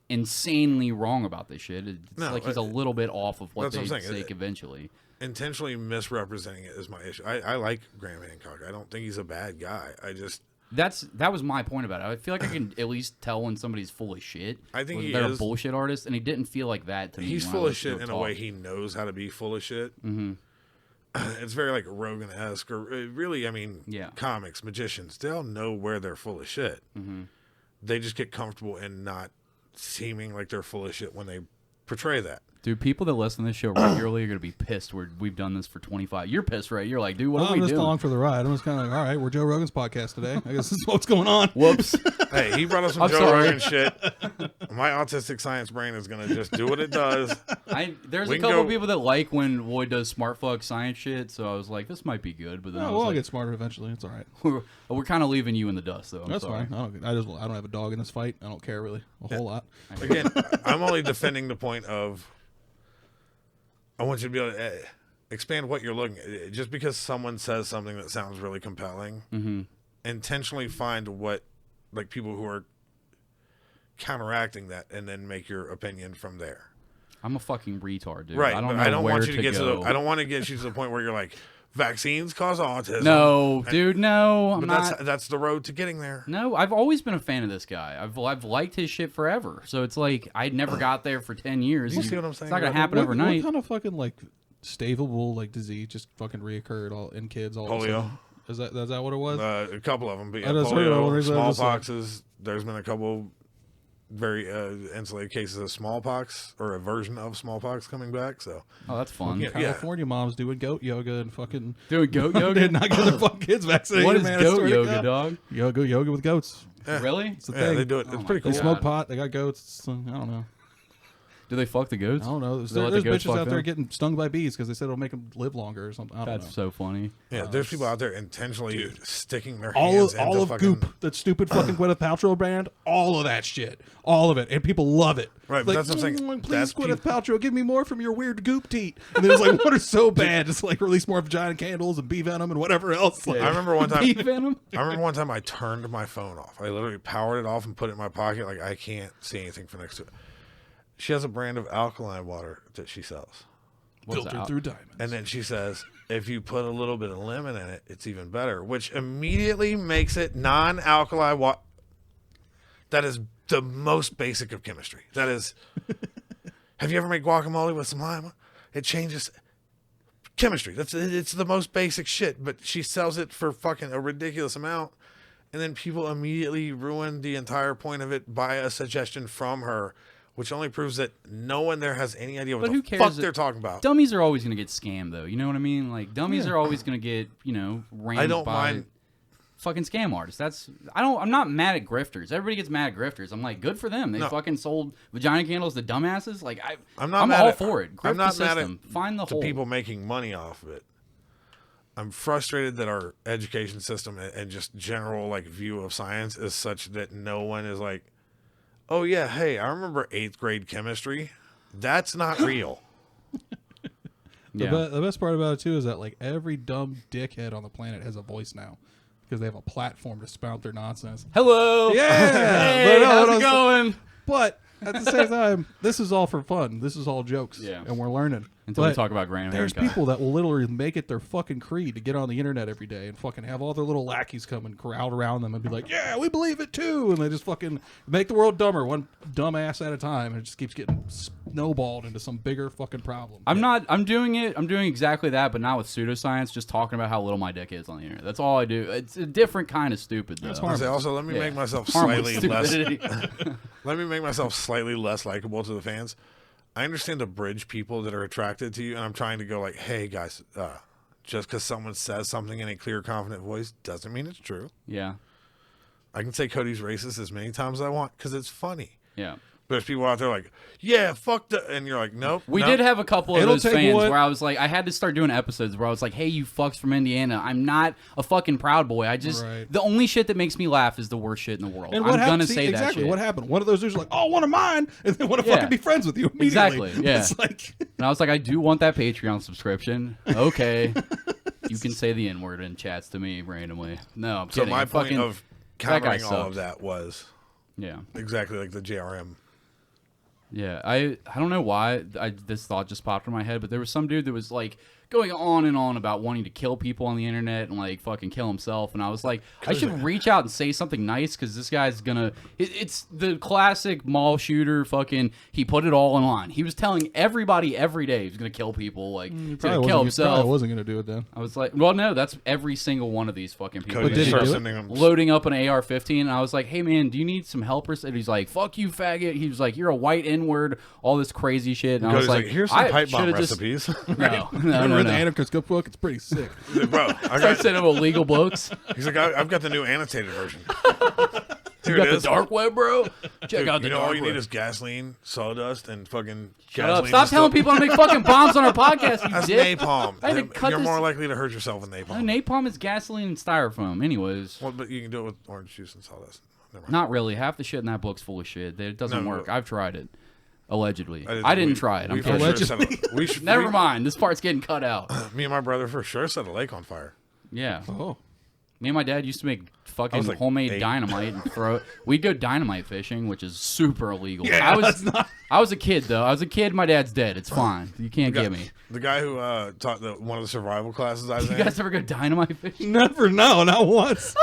insanely wrong about this shit. It's like he's a little bit off of what they say eventually. Intentionally misrepresenting it is my issue. I like Graham Hancock. I don't think he's a bad guy. That was my point about it. I feel like I can at least tell when somebody's full of shit. I think they're a bullshit artist, and he didn't feel like that to me. He's full of shit in a way he knows how to be full of shit. Mm-hmm. It's very like Rogan-esque, or really, I mean, comics, magicians, they all know where they're full of shit. Mm-hmm. They just get comfortable in not seeming like they're full of shit when they portray that. Dude, people that listen to this show regularly are going to be pissed we've done this for 25. You're pissed, right? You're like, dude, what are we doing? I'm just along for the ride. I'm just kind of like, all right, we're Joe Rogan's podcast today. I guess this is what's going on. Whoops. Hey, he brought us some Joe Rogan shit. My autistic science brain is going to just do what it does. There's a couple people that like when Lloyd does smart fuck science shit, so I was like, this might be good. But then I'll get smarter eventually. It's all right. We're kind of leaving you in the dust, though. That's fine. I don't have a dog in this fight. I don't care really a whole lot. Again, I'm only defending the point of, I want you to be able to expand what you're looking at. Just because someone says something that sounds really compelling, intentionally find what like people who are counteracting that, and then make your opinion from there. I'm a fucking retard, dude. Right. I don't but know I don't where want you to get go. I don't want to get you to the point where you're like, vaccines cause autism. No, dude, no. I'm But not. that's the road to getting there. No, I've always been a fan of this guy. I've liked his shit forever. So it's like I never got there for 10 years. You see what I'm saying? It's not gonna What- happen overnight. What kind of fucking like stavable like disease just fucking reoccurred all in kids all of a Polio. sudden? Is that what it was? A couple of them, but yeah, I just heard of one polio, reason I just said- smallpoxes. There's been a couple very insulated cases of smallpox, or a version of smallpox coming back. So Oh, that's fun. Yeah. California moms doing goat yoga and fucking Doing goat did yoga. not get their fucking kids vaccinated. What is man. I goat swear to yoga, God. dog? Yoga with goats. Really? It's the yeah, thing. they do it. Oh It's my pretty They cool. God. smoke pot. They got goats. I don't know. Do they fuck the goats? I don't know. Do they let the There's goats bitches fuck out there them? getting stung by bees because they said it'll make them live longer or something. I don't That's know. so funny. Yeah, there's people out there intentionally sticking their all hands of into fucking. Goop, that stupid fucking Gwyneth Paltrow brand, all of that shit, all of it, and people love it. Right, but like, that's what I'm saying. Please, That's Gwyneth Paltrow, give me more from your weird Goop teat. And there's like, what are so bad? Just like release more vagina candles and bee venom and whatever else. Like, I remember one time. Bee venom? I remember one time I turned my phone off. I literally powered it off and put it in my pocket. Like I can't see anything for next to it. She has a brand of alkaline water that she sells. What's filtered that? through diamonds. And then she says, if you put a little bit of lemon in it, it's even better, which immediately makes it non-alkali water. That is the most basic of chemistry. That is, have you ever made guacamole with some lime? It changes chemistry. It's the most basic shit, but she sells it for fucking a ridiculous amount. And then people immediately ruin the entire point of it by a suggestion from her, which only proves that no one there has any idea what But the who cares fuck that- they're talking about. Dummies are always going to get scammed, though. You know what I mean? Like, dummies are always going to get, rammed I don't by mind. fucking scam artists. I'm not mad at grifters. Everybody gets mad at grifters. I'm like, good for them. They No. fucking sold vagina candles to dumbasses. Like, I'm not I'm mad all at, for it. Grift I'm not the mad system. at Find the to hole. people making money off of it. I'm frustrated that our education system and just general like view of science is such that no one is like, oh yeah, hey, I remember 8th grade chemistry. That's not real. Yeah. The best part about it too is that like every dumb dickhead on the planet has a voice now because they have a platform to spout their nonsense. Hello. Yeah. Hey, But no, how's no, it going? But at the same time, this is all for fun. This is all jokes. Yeah. And we're learning. Until we But talk about Grand there's America. people that will literally make it their fucking creed to get on the internet every day and fucking have all their little lackeys come and crowd around them and be like, yeah, we believe it too. And they just fucking make the world dumber, one dumbass at a time. And it just keeps getting snowballed into some bigger fucking problem. I'm doing exactly that, but not with pseudoscience, just talking about how little my dick is on the internet. That's all I do. It's a different kind of stupid, though. harmless. Also, let me make myself Harmless slightly less. stupidity. Let me make myself slightly less likable to the fans. I understand the bridge people that are attracted to you, and I'm trying to go like, hey guys, just because someone says something in a clear, confident voice doesn't mean it's true. Yeah. I can say Cody's racist as many times as I want because it's funny. Yeah. But there's people out there like, yeah, fuck the, and you're like, nope. We nope. did have a couple of It'll those take fans one- where I was like, I had to start doing episodes where I was like, hey, you fucks from Indiana, I'm not a fucking Proud Boy. I just, Right. the only shit that makes me laugh is the worst shit in the world. And I'm what going happened? to See, say that exactly shit. what happened. One of those dudes was like, "Oh, one of mine," and they want to Yeah. fucking be friends with you immediately. Exactly, yeah. It's like, And I was like, I do want that Patreon subscription. Okay. You can say the N-word in chats to me randomly. No, I'm So kidding. my point Fucking- of that guy countering all of sucks. that was Yeah. exactly like the JRM. Yeah, I don't know why this thought just popped in my head, but there was some dude that was like going on and on about wanting to kill people on the internet and like fucking kill himself, and I was like, I should reach out and say something nice because this guy's gonna. It's the classic mall shooter. Fucking, he put it all on. He was telling everybody every day he was gonna kill people, like he's gonna kill himself. I wasn't gonna do it then. I was like, well, no, that's every single one of these fucking people. Cody did he starts do it? sending them. Loading up an AR-15, and I was like, "Hey man, do you need some helpers?" And he's like, "Fuck you, faggot." He was like, "You're a white N-word," all this crazy shit. And I was Cody's like, like, here's some I pipe bomb shoulda just- recipes. No, Remember no, in the no. anarchist cookbook? It's pretty sick. Bro, I sent him illegal books. he's like, I've got the new annotated version. Here You got it the is. dark web, bro. Check Dude, out the you know dark all you web. need is gasoline, sawdust, and fucking Shut up. gasoline. Stop telling people to make fucking bombs on our podcast, you That's dick. napalm. I had to cut You're this- more likely to hurt yourself with napalm. No, napalm is gasoline and styrofoam. Anyways, Well, but you can do it with orange juice and sawdust. Never mind. not really. Half the shit in that book's full of shit. It doesn't No, work. no. I've tried it. Allegedly. I didn't try it. I'm we for kidding. sure set a- we should- Never we- mind. This part's getting cut out. Me and my brother for sure set a lake on fire. Yeah. Oh, Me and my dad used to make fucking like homemade 8. dynamite and throw it. We'd go dynamite fishing, which is super illegal. Yeah, I was a kid though. I was a kid. My dad's dead. It's fine. You can't get me. The guy who taught one of the survival classes I was You in. guys ever go dynamite fishing? Never, no, not once.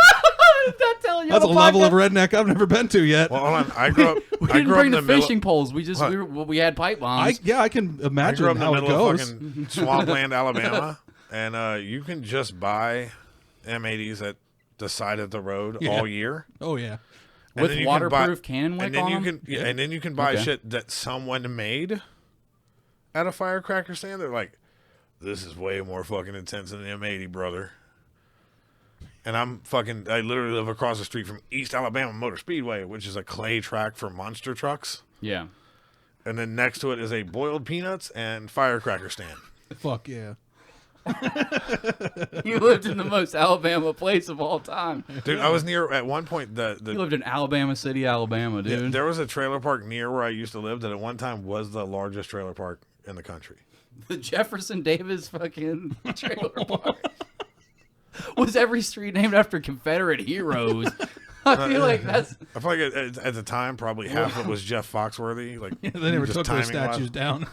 Not telling you. That's a on the level of podcast. redneck I've never been to yet. Well, hold on. I grew up. We I didn't grew up bring in the the middle. fishing poles. We just we had pipe bombs. I can I grew imagine up in the how it middle of goes. fucking swampland, Alabama, and you can just buy M80s at the side of the road Yeah. all year. Oh yeah. And With then you can buy- waterproof cannon wick and then on you them? can and then you can buy Okay. shit that someone made at a firecracker stand. They're like, this is way more fucking intense than the M80, brother. And I literally live across the street from East Alabama Motor Speedway, which is a clay track for monster trucks. Yeah. And then next to it is a boiled peanuts and firecracker stand. Fuck yeah. You lived in the most Alabama place of all time. Dude, I was near at one point You lived in Alabama City, Alabama, dude. there was a trailer park near where I used to live that at one time was the largest trailer park in the country. The Jefferson Davis fucking trailer park. Was every street named after Confederate heroes? I feel like that's I feel like at the time probably half of it was Jeff Foxworthy. Like They never just took those timing-wise. statues down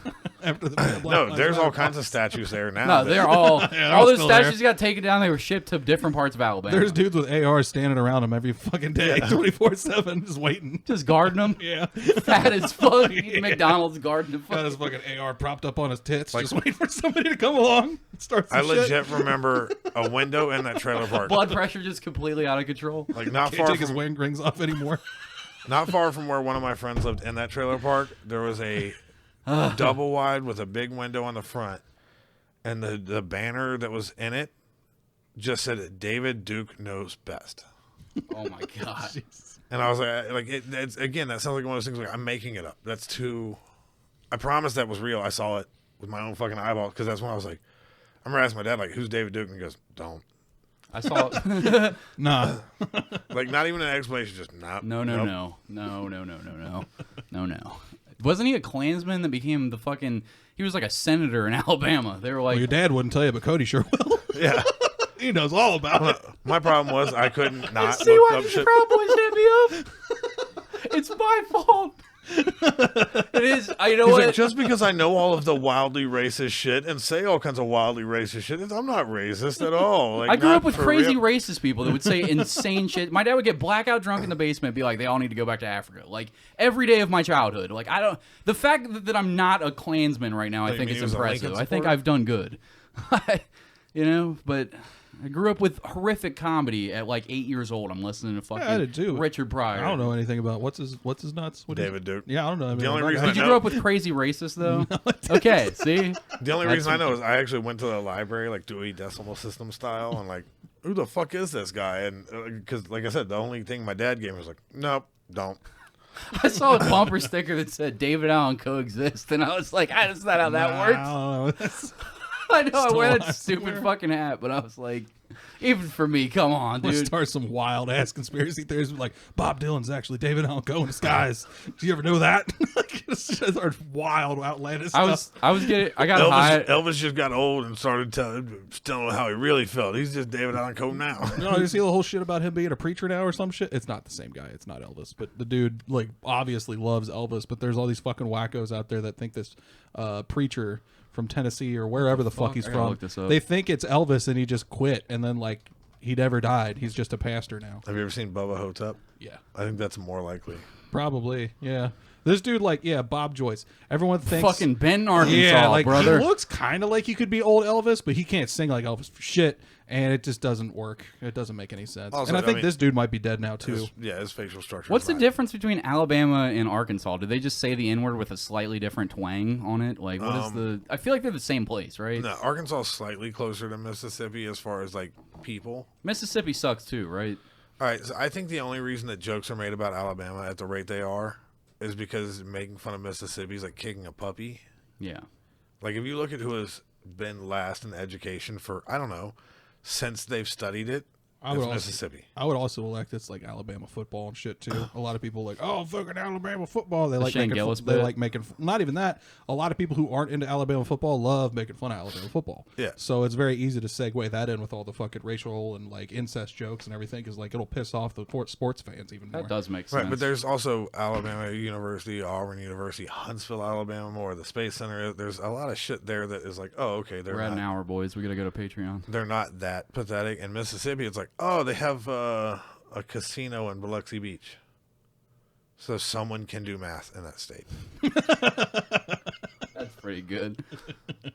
after the Black No, Lives there's all Matter. kinds of statues there now. no. that- They're all they're all those still there. statues got taken down. They were shipped to different parts of Alabama. There's dudes with ARs standing around them every fucking day, 24/7, just waiting. just guarding them. Yeah, Fat as fuck. McDonald's guarding them. got his fucking AR propped up on his tits, just waiting for somebody to come along and start some I shit. legit remember a window in that trailer park. Blood pressure just completely out of control. Like not Can't far take his from wing rings off anymore. not far from where one of my friends lived in that trailer park, there was a double wide with a big window on the front, and the banner that was in it just said David Duke knows best. Oh my god. And I was like it's again, that sounds like one of those things like I'm making it up. That's too. I promise that was real. I saw it with my own fucking eyeball because that's when I was like, I remember asking my dad like, "Who's David Duke?" And he goes, "Don't." I saw it. Nah, Like not even an explanation, just not. No. Wasn't he a Klansman that became the fucking? He was like a senator in Alabama. They were like, well, your dad wouldn't tell you, but Cody sure will. Yeah. He knows all about it. My problem was I couldn't not see look why up these shit. Proud Boys hit me up? It's my fault. It is. You know He's what? like, just because I know all of the wildly racist shit and say all kinds of wildly racist shit, I'm not racist at all. Like, I grew not up with for crazy real. racist people that would say insane shit. My dad would get blackout drunk in the basement and be like, they all need to go back to Africa. Like, every day of my childhood. Like, the fact that I'm not a Klansman right now, I you think mean is he was a impressive. Lincoln I think supporter? I've done good. But I grew up with horrific comedy at like 8 years old. I'm listening to fucking I did too. Richard Pryor. I don't know anything about what's his nuts. What is David it? Duke. Yeah, I don't know. anything The only about reason that Did you I grow know- up with crazy racists though? Okay, see? The only That's reason I know is I actually went to the library, like Dewey Decimal System style, and like, who the fuck is this guy? And because, like I said, the only thing my dad gave me was like, nope, don't. I saw a bumper sticker that said David Allen coexist, and I was like, that's not how that Nah, works. I don't know. That's- I know I wear Still that stupid fucking hat, but I was like, even for me, come on, Let's dude. start some wild ass conspiracy theories like Bob Dylan's actually David Allen Coe in disguise. Do you ever know that? It's just our wild, outlandish stuff. I got high. Elvis just got old and started telling how he really felt. He's just David Allen Coe now. No, you see the whole shit about him being a preacher now or some shit? It's not the same guy. It's not Elvis. But the dude, like, obviously loves Elvis. But there's all these fucking wackos out there that think this preacher from Tennessee or wherever the fuck he's I gotta from, look this up. they think it's Elvis and he just quit. And then, like, he never died. He's just a pastor now. Have you ever seen Bubba Hotep? Yeah. I think that's more likely. Probably. Yeah. This dude, like, yeah, Bob Joyce. Everyone thinks. Fucking Benton, Arkansas, Yeah, like brother. he looks kind of like he could be old Elvis, but he can't sing like Elvis for shit, and it just doesn't work. It doesn't make any sense. Also, and I I think mean, this dude might be dead now too. His facial structure. What's is the not- difference between Alabama and Arkansas? Did they just say the N-word with a slightly different twang on it? Like, what is the... I feel like they're the same place, right? No, Arkansas is slightly closer to Mississippi as far as like people. Mississippi sucks too, right? All right, so I think the only reason that jokes are made about Alabama at the rate they are is because making fun of Mississippi is like kicking a puppy. Yeah. Like if you look at who has been last in education for, I don't know, since they've studied it, Mississippi. I would also elect it's like Alabama football and shit too. A lot of people are like, oh, fucking Alabama football. They like Shane making Gillis they bit. like making not even that. A lot of people who aren't into Alabama football love making fun of Alabama football. Yeah. So it's very easy to segue that in with all the fucking racial and like incest jokes and everything, because like it'll piss off the sports fans even more. That does make sense. Right, but there's also Alabama University, Auburn University, Huntsville, Alabama, or the Space Center. There's a lot of shit there that is like, oh, okay, We're at an hour, boys. We got to go to Patreon. they're not that pathetic. In Mississippi, it's like, oh, they have a casino in Biloxi Beach. So someone can do math in that state. That's pretty good.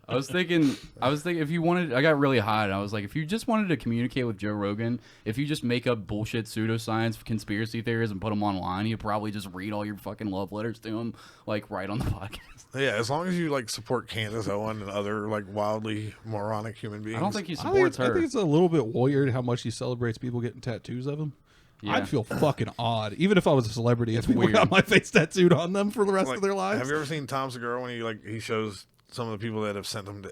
I was thinking if you wanted, I got really hot. I was like, if you just wanted to communicate with Joe Rogan, if you just make up bullshit pseudoscience conspiracy theories and put them online, you probably just read all your fucking love letters to him, like right on the podcast. Yeah, as long as you like support Candace Owen and other like wildly moronic human beings. I don't think he I supports think her. it's a little bit weird how much he celebrates people getting tattoos of him. Yeah. I'd feel fucking odd, even if I was a celebrity, if people weird. got my face tattooed on them for the rest Like, of their lives. Have you ever seen Tom Segura when he shows some of the people that have sent him to?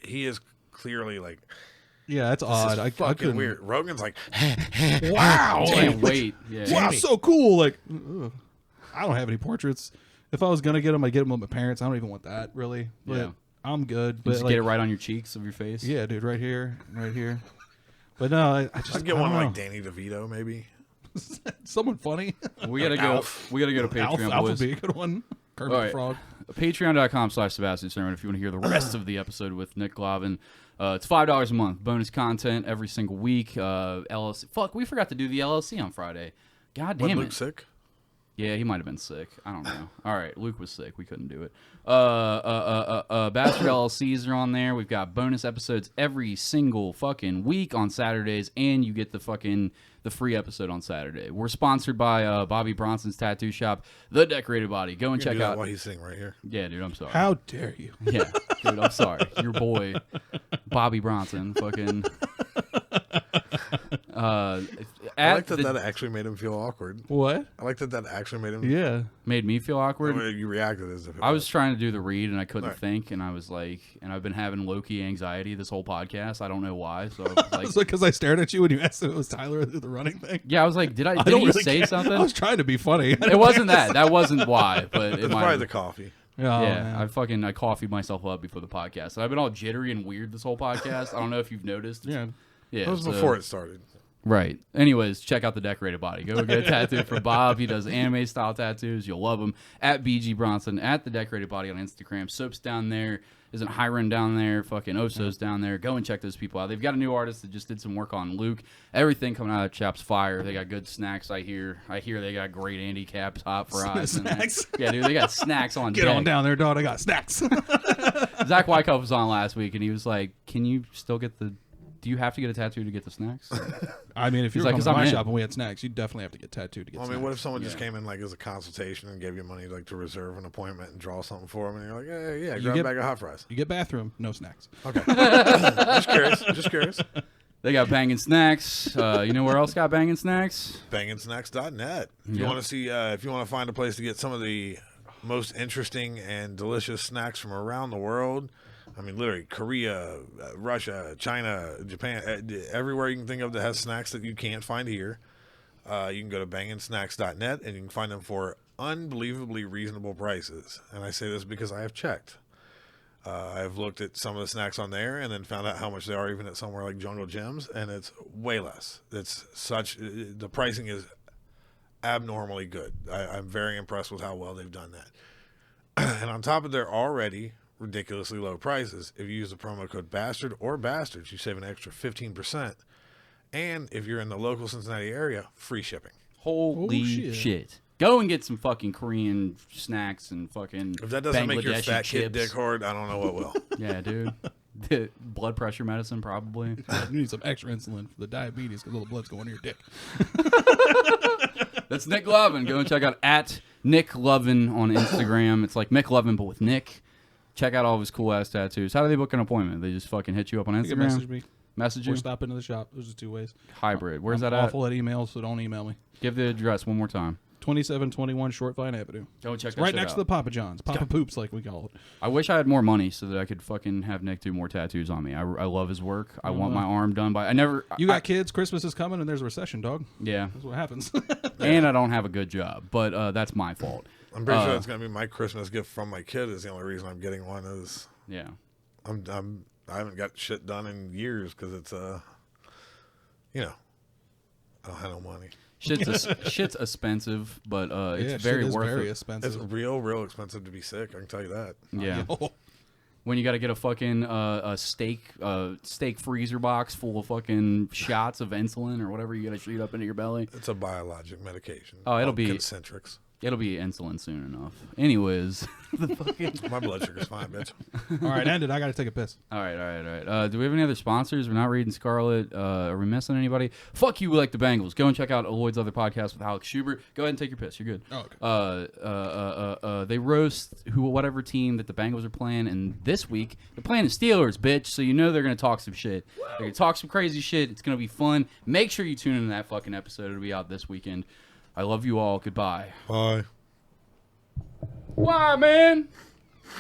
He is clearly like, Yeah, that's this odd. is I fucking couldn't. weird. Rogan's like, Wow, Can't wait. Yeah. wow, so cool. Like, ugh. I don't have any portraits. If I was gonna get them, I'd get them with my parents. I don't even want that really. But Yeah. I'm good. You But just like, get it right on your cheeks of your face. Yeah, dude, right here, right here. But no, I just I'd get I one don't like know. Danny DeVito maybe. Someone funny. We gotta go. Alf. We gotta go to Alf, Patreon, Alf would boys. be a good one. Kermit All the right. Frog. Patreon.com/Sebastian Sermon if you want to hear the rest of the episode with Nick Glavan. It's $5 a month. Bonus content every single week. LLC. Fuck, we forgot to do the LLC on Friday. God When damn Luke it. sick? Yeah, he might have been sick. I don't know. All right, Luke was sick. We couldn't do it. Bastard LLCs are on there. We've got bonus episodes every single fucking week on Saturdays, and you get the free episode on Saturday. We're sponsored by Bobby Bronson's tattoo shop, The Decorated Body. Go and You can check do that out. while he's sitting right here. Yeah, dude, I'm sorry. How dare you? Yeah, dude, I'm sorry. Your boy, Bobby Bronson, fucking. I like that actually made him feel awkward. What? I like that actually made him. Yeah. made me feel awkward. You reacted as if it I was trying to do the read and I couldn't Right. think, and I was like, and I've been having low-key anxiety this whole podcast. I don't know why. So I was like, It's because I stared at you when you asked if it was Tyler who did the running thing. yeah, I was like, did I he don't really say care. something? I was trying to be funny. It wasn't that. That wasn't why, but it It's might probably have. the coffee. Oh, Yeah, man. I coffeeed myself up before the podcast. And I've been all jittery and weird this whole podcast. I don't know if you've noticed. Yeah. Yeah. That was so- before it started. Right. Anyways, check out the Decorated Body. Go get a tattoo from Bob. He does anime style tattoos. You'll love him. At BG Bronson, at the Decorated Body on Instagram. Soap's down there. Isn't Hiron down there? Fucking Oso's down there. Go and check those people out. They've got a new artist that just did some work on Luke. Everything coming out of Chap's fire. They got good snacks. I hear they got great handicaps, hot fries. in there. Snacks? Yeah, dude, they got snacks on Get deck. on down there, dog. I got snacks. Zach Wyckoff was on last week, and he was like, "Can you still get the? Do you have to get a tattoo to get the snacks?" I mean, if you He's were like, coming 'cause to my I'm in. shop and we had snacks, you'd definitely have to get tattooed to get Well, I snacks. mean, what if someone just Yeah. came in like as a consultation and gave you money like to reserve an appointment and draw something for them, and you're like, yeah, You grab get- a bag of hot fries. You get bathroom, no snacks. Okay, just curious. Just curious. They got banging snacks. You know where else got banging snacks? Banginsnacks.net. If you Yep. want to see, if you want to find a place to get some of the most interesting and delicious snacks from around the world, I mean, literally Korea, Russia, China, Japan, everywhere you can think of that has snacks that you can't find here. You can go to banginsnacks.net and you can find them for unbelievably reasonable prices. And I say this because I have checked. I've looked at some of the snacks on there and then found out how much they are even at somewhere like Jungle Gyms, and it's way less. The pricing is abnormally good. I'm very impressed with how well they've done that. And on top of their already ridiculously low prices, if you use the promo code BASTARD or BASTARDS, you save an extra 15%. And if you're in the local Cincinnati area, free shipping. Holy shit. shit. Go and get some fucking Korean snacks and fucking If that doesn't make your Bangladeshi fat kid chips. dick hard, I don't know what will. Yeah, dude. Blood pressure medicine, probably. You need some extra insulin for the diabetes because all the blood's going to your dick. That's Nick Lovin. Go and check out at Nick Lovin on Instagram. It's like Mick Lovin, but with Nick. Check out all of his cool ass tattoos. How do they book an appointment? They just fucking hit you up on You can Instagram? message me Message or you? stop into the shop. Those are two ways. Hybrid. Where's I'm that at? awful at emails, so don't email me. Give the address one more time. 2721 Short Vine Avenue. Go check It's that right shit next out. to the Papa John's. Papa Poops, like we call it. I wish I had more money so that I could fucking have Nick do more tattoos on me. I love his work. I want my arm done by. You got kids. Christmas is coming, and there's a recession, dog. Yeah, That's what happens. and I don't have a good job, but that's my fault. I'm pretty sure that's gonna be my Christmas gift from my kid. Is the only reason I'm getting one. Is Yeah. I haven't got shit done in years because it's you know, I don't have no money. Shit's expensive, but it's Yeah, very shit is worth very it. expensive. It's real expensive to be sick. I can tell you that. Yeah. When you got to get a fucking a steak freezer box full of fucking shots of insulin or whatever you got to shoot up into your belly. It's a biologic medication. Oh, it'll called be Concentrics. It'll be insulin soon enough. Anyways, My blood sugar's fine, bitch. All right, end it. I got to take a piss. all right. Do we have any other sponsors? We're not reading Scarlet. Are we missing anybody? Fuck you, Like the Bengals. Go and check out Lloyd's other podcast with Alex Schubert. Go ahead and take your piss. You're good. Oh, okay. They roast whatever team that the Bengals are playing, and this week they're playing the Steelers, bitch. So you know they're gonna talk some shit. They're gonna talk some crazy shit. It's gonna be fun. Make sure you tune into that fucking episode. It'll be out this weekend. I love you all. Goodbye. Bye. Why, man?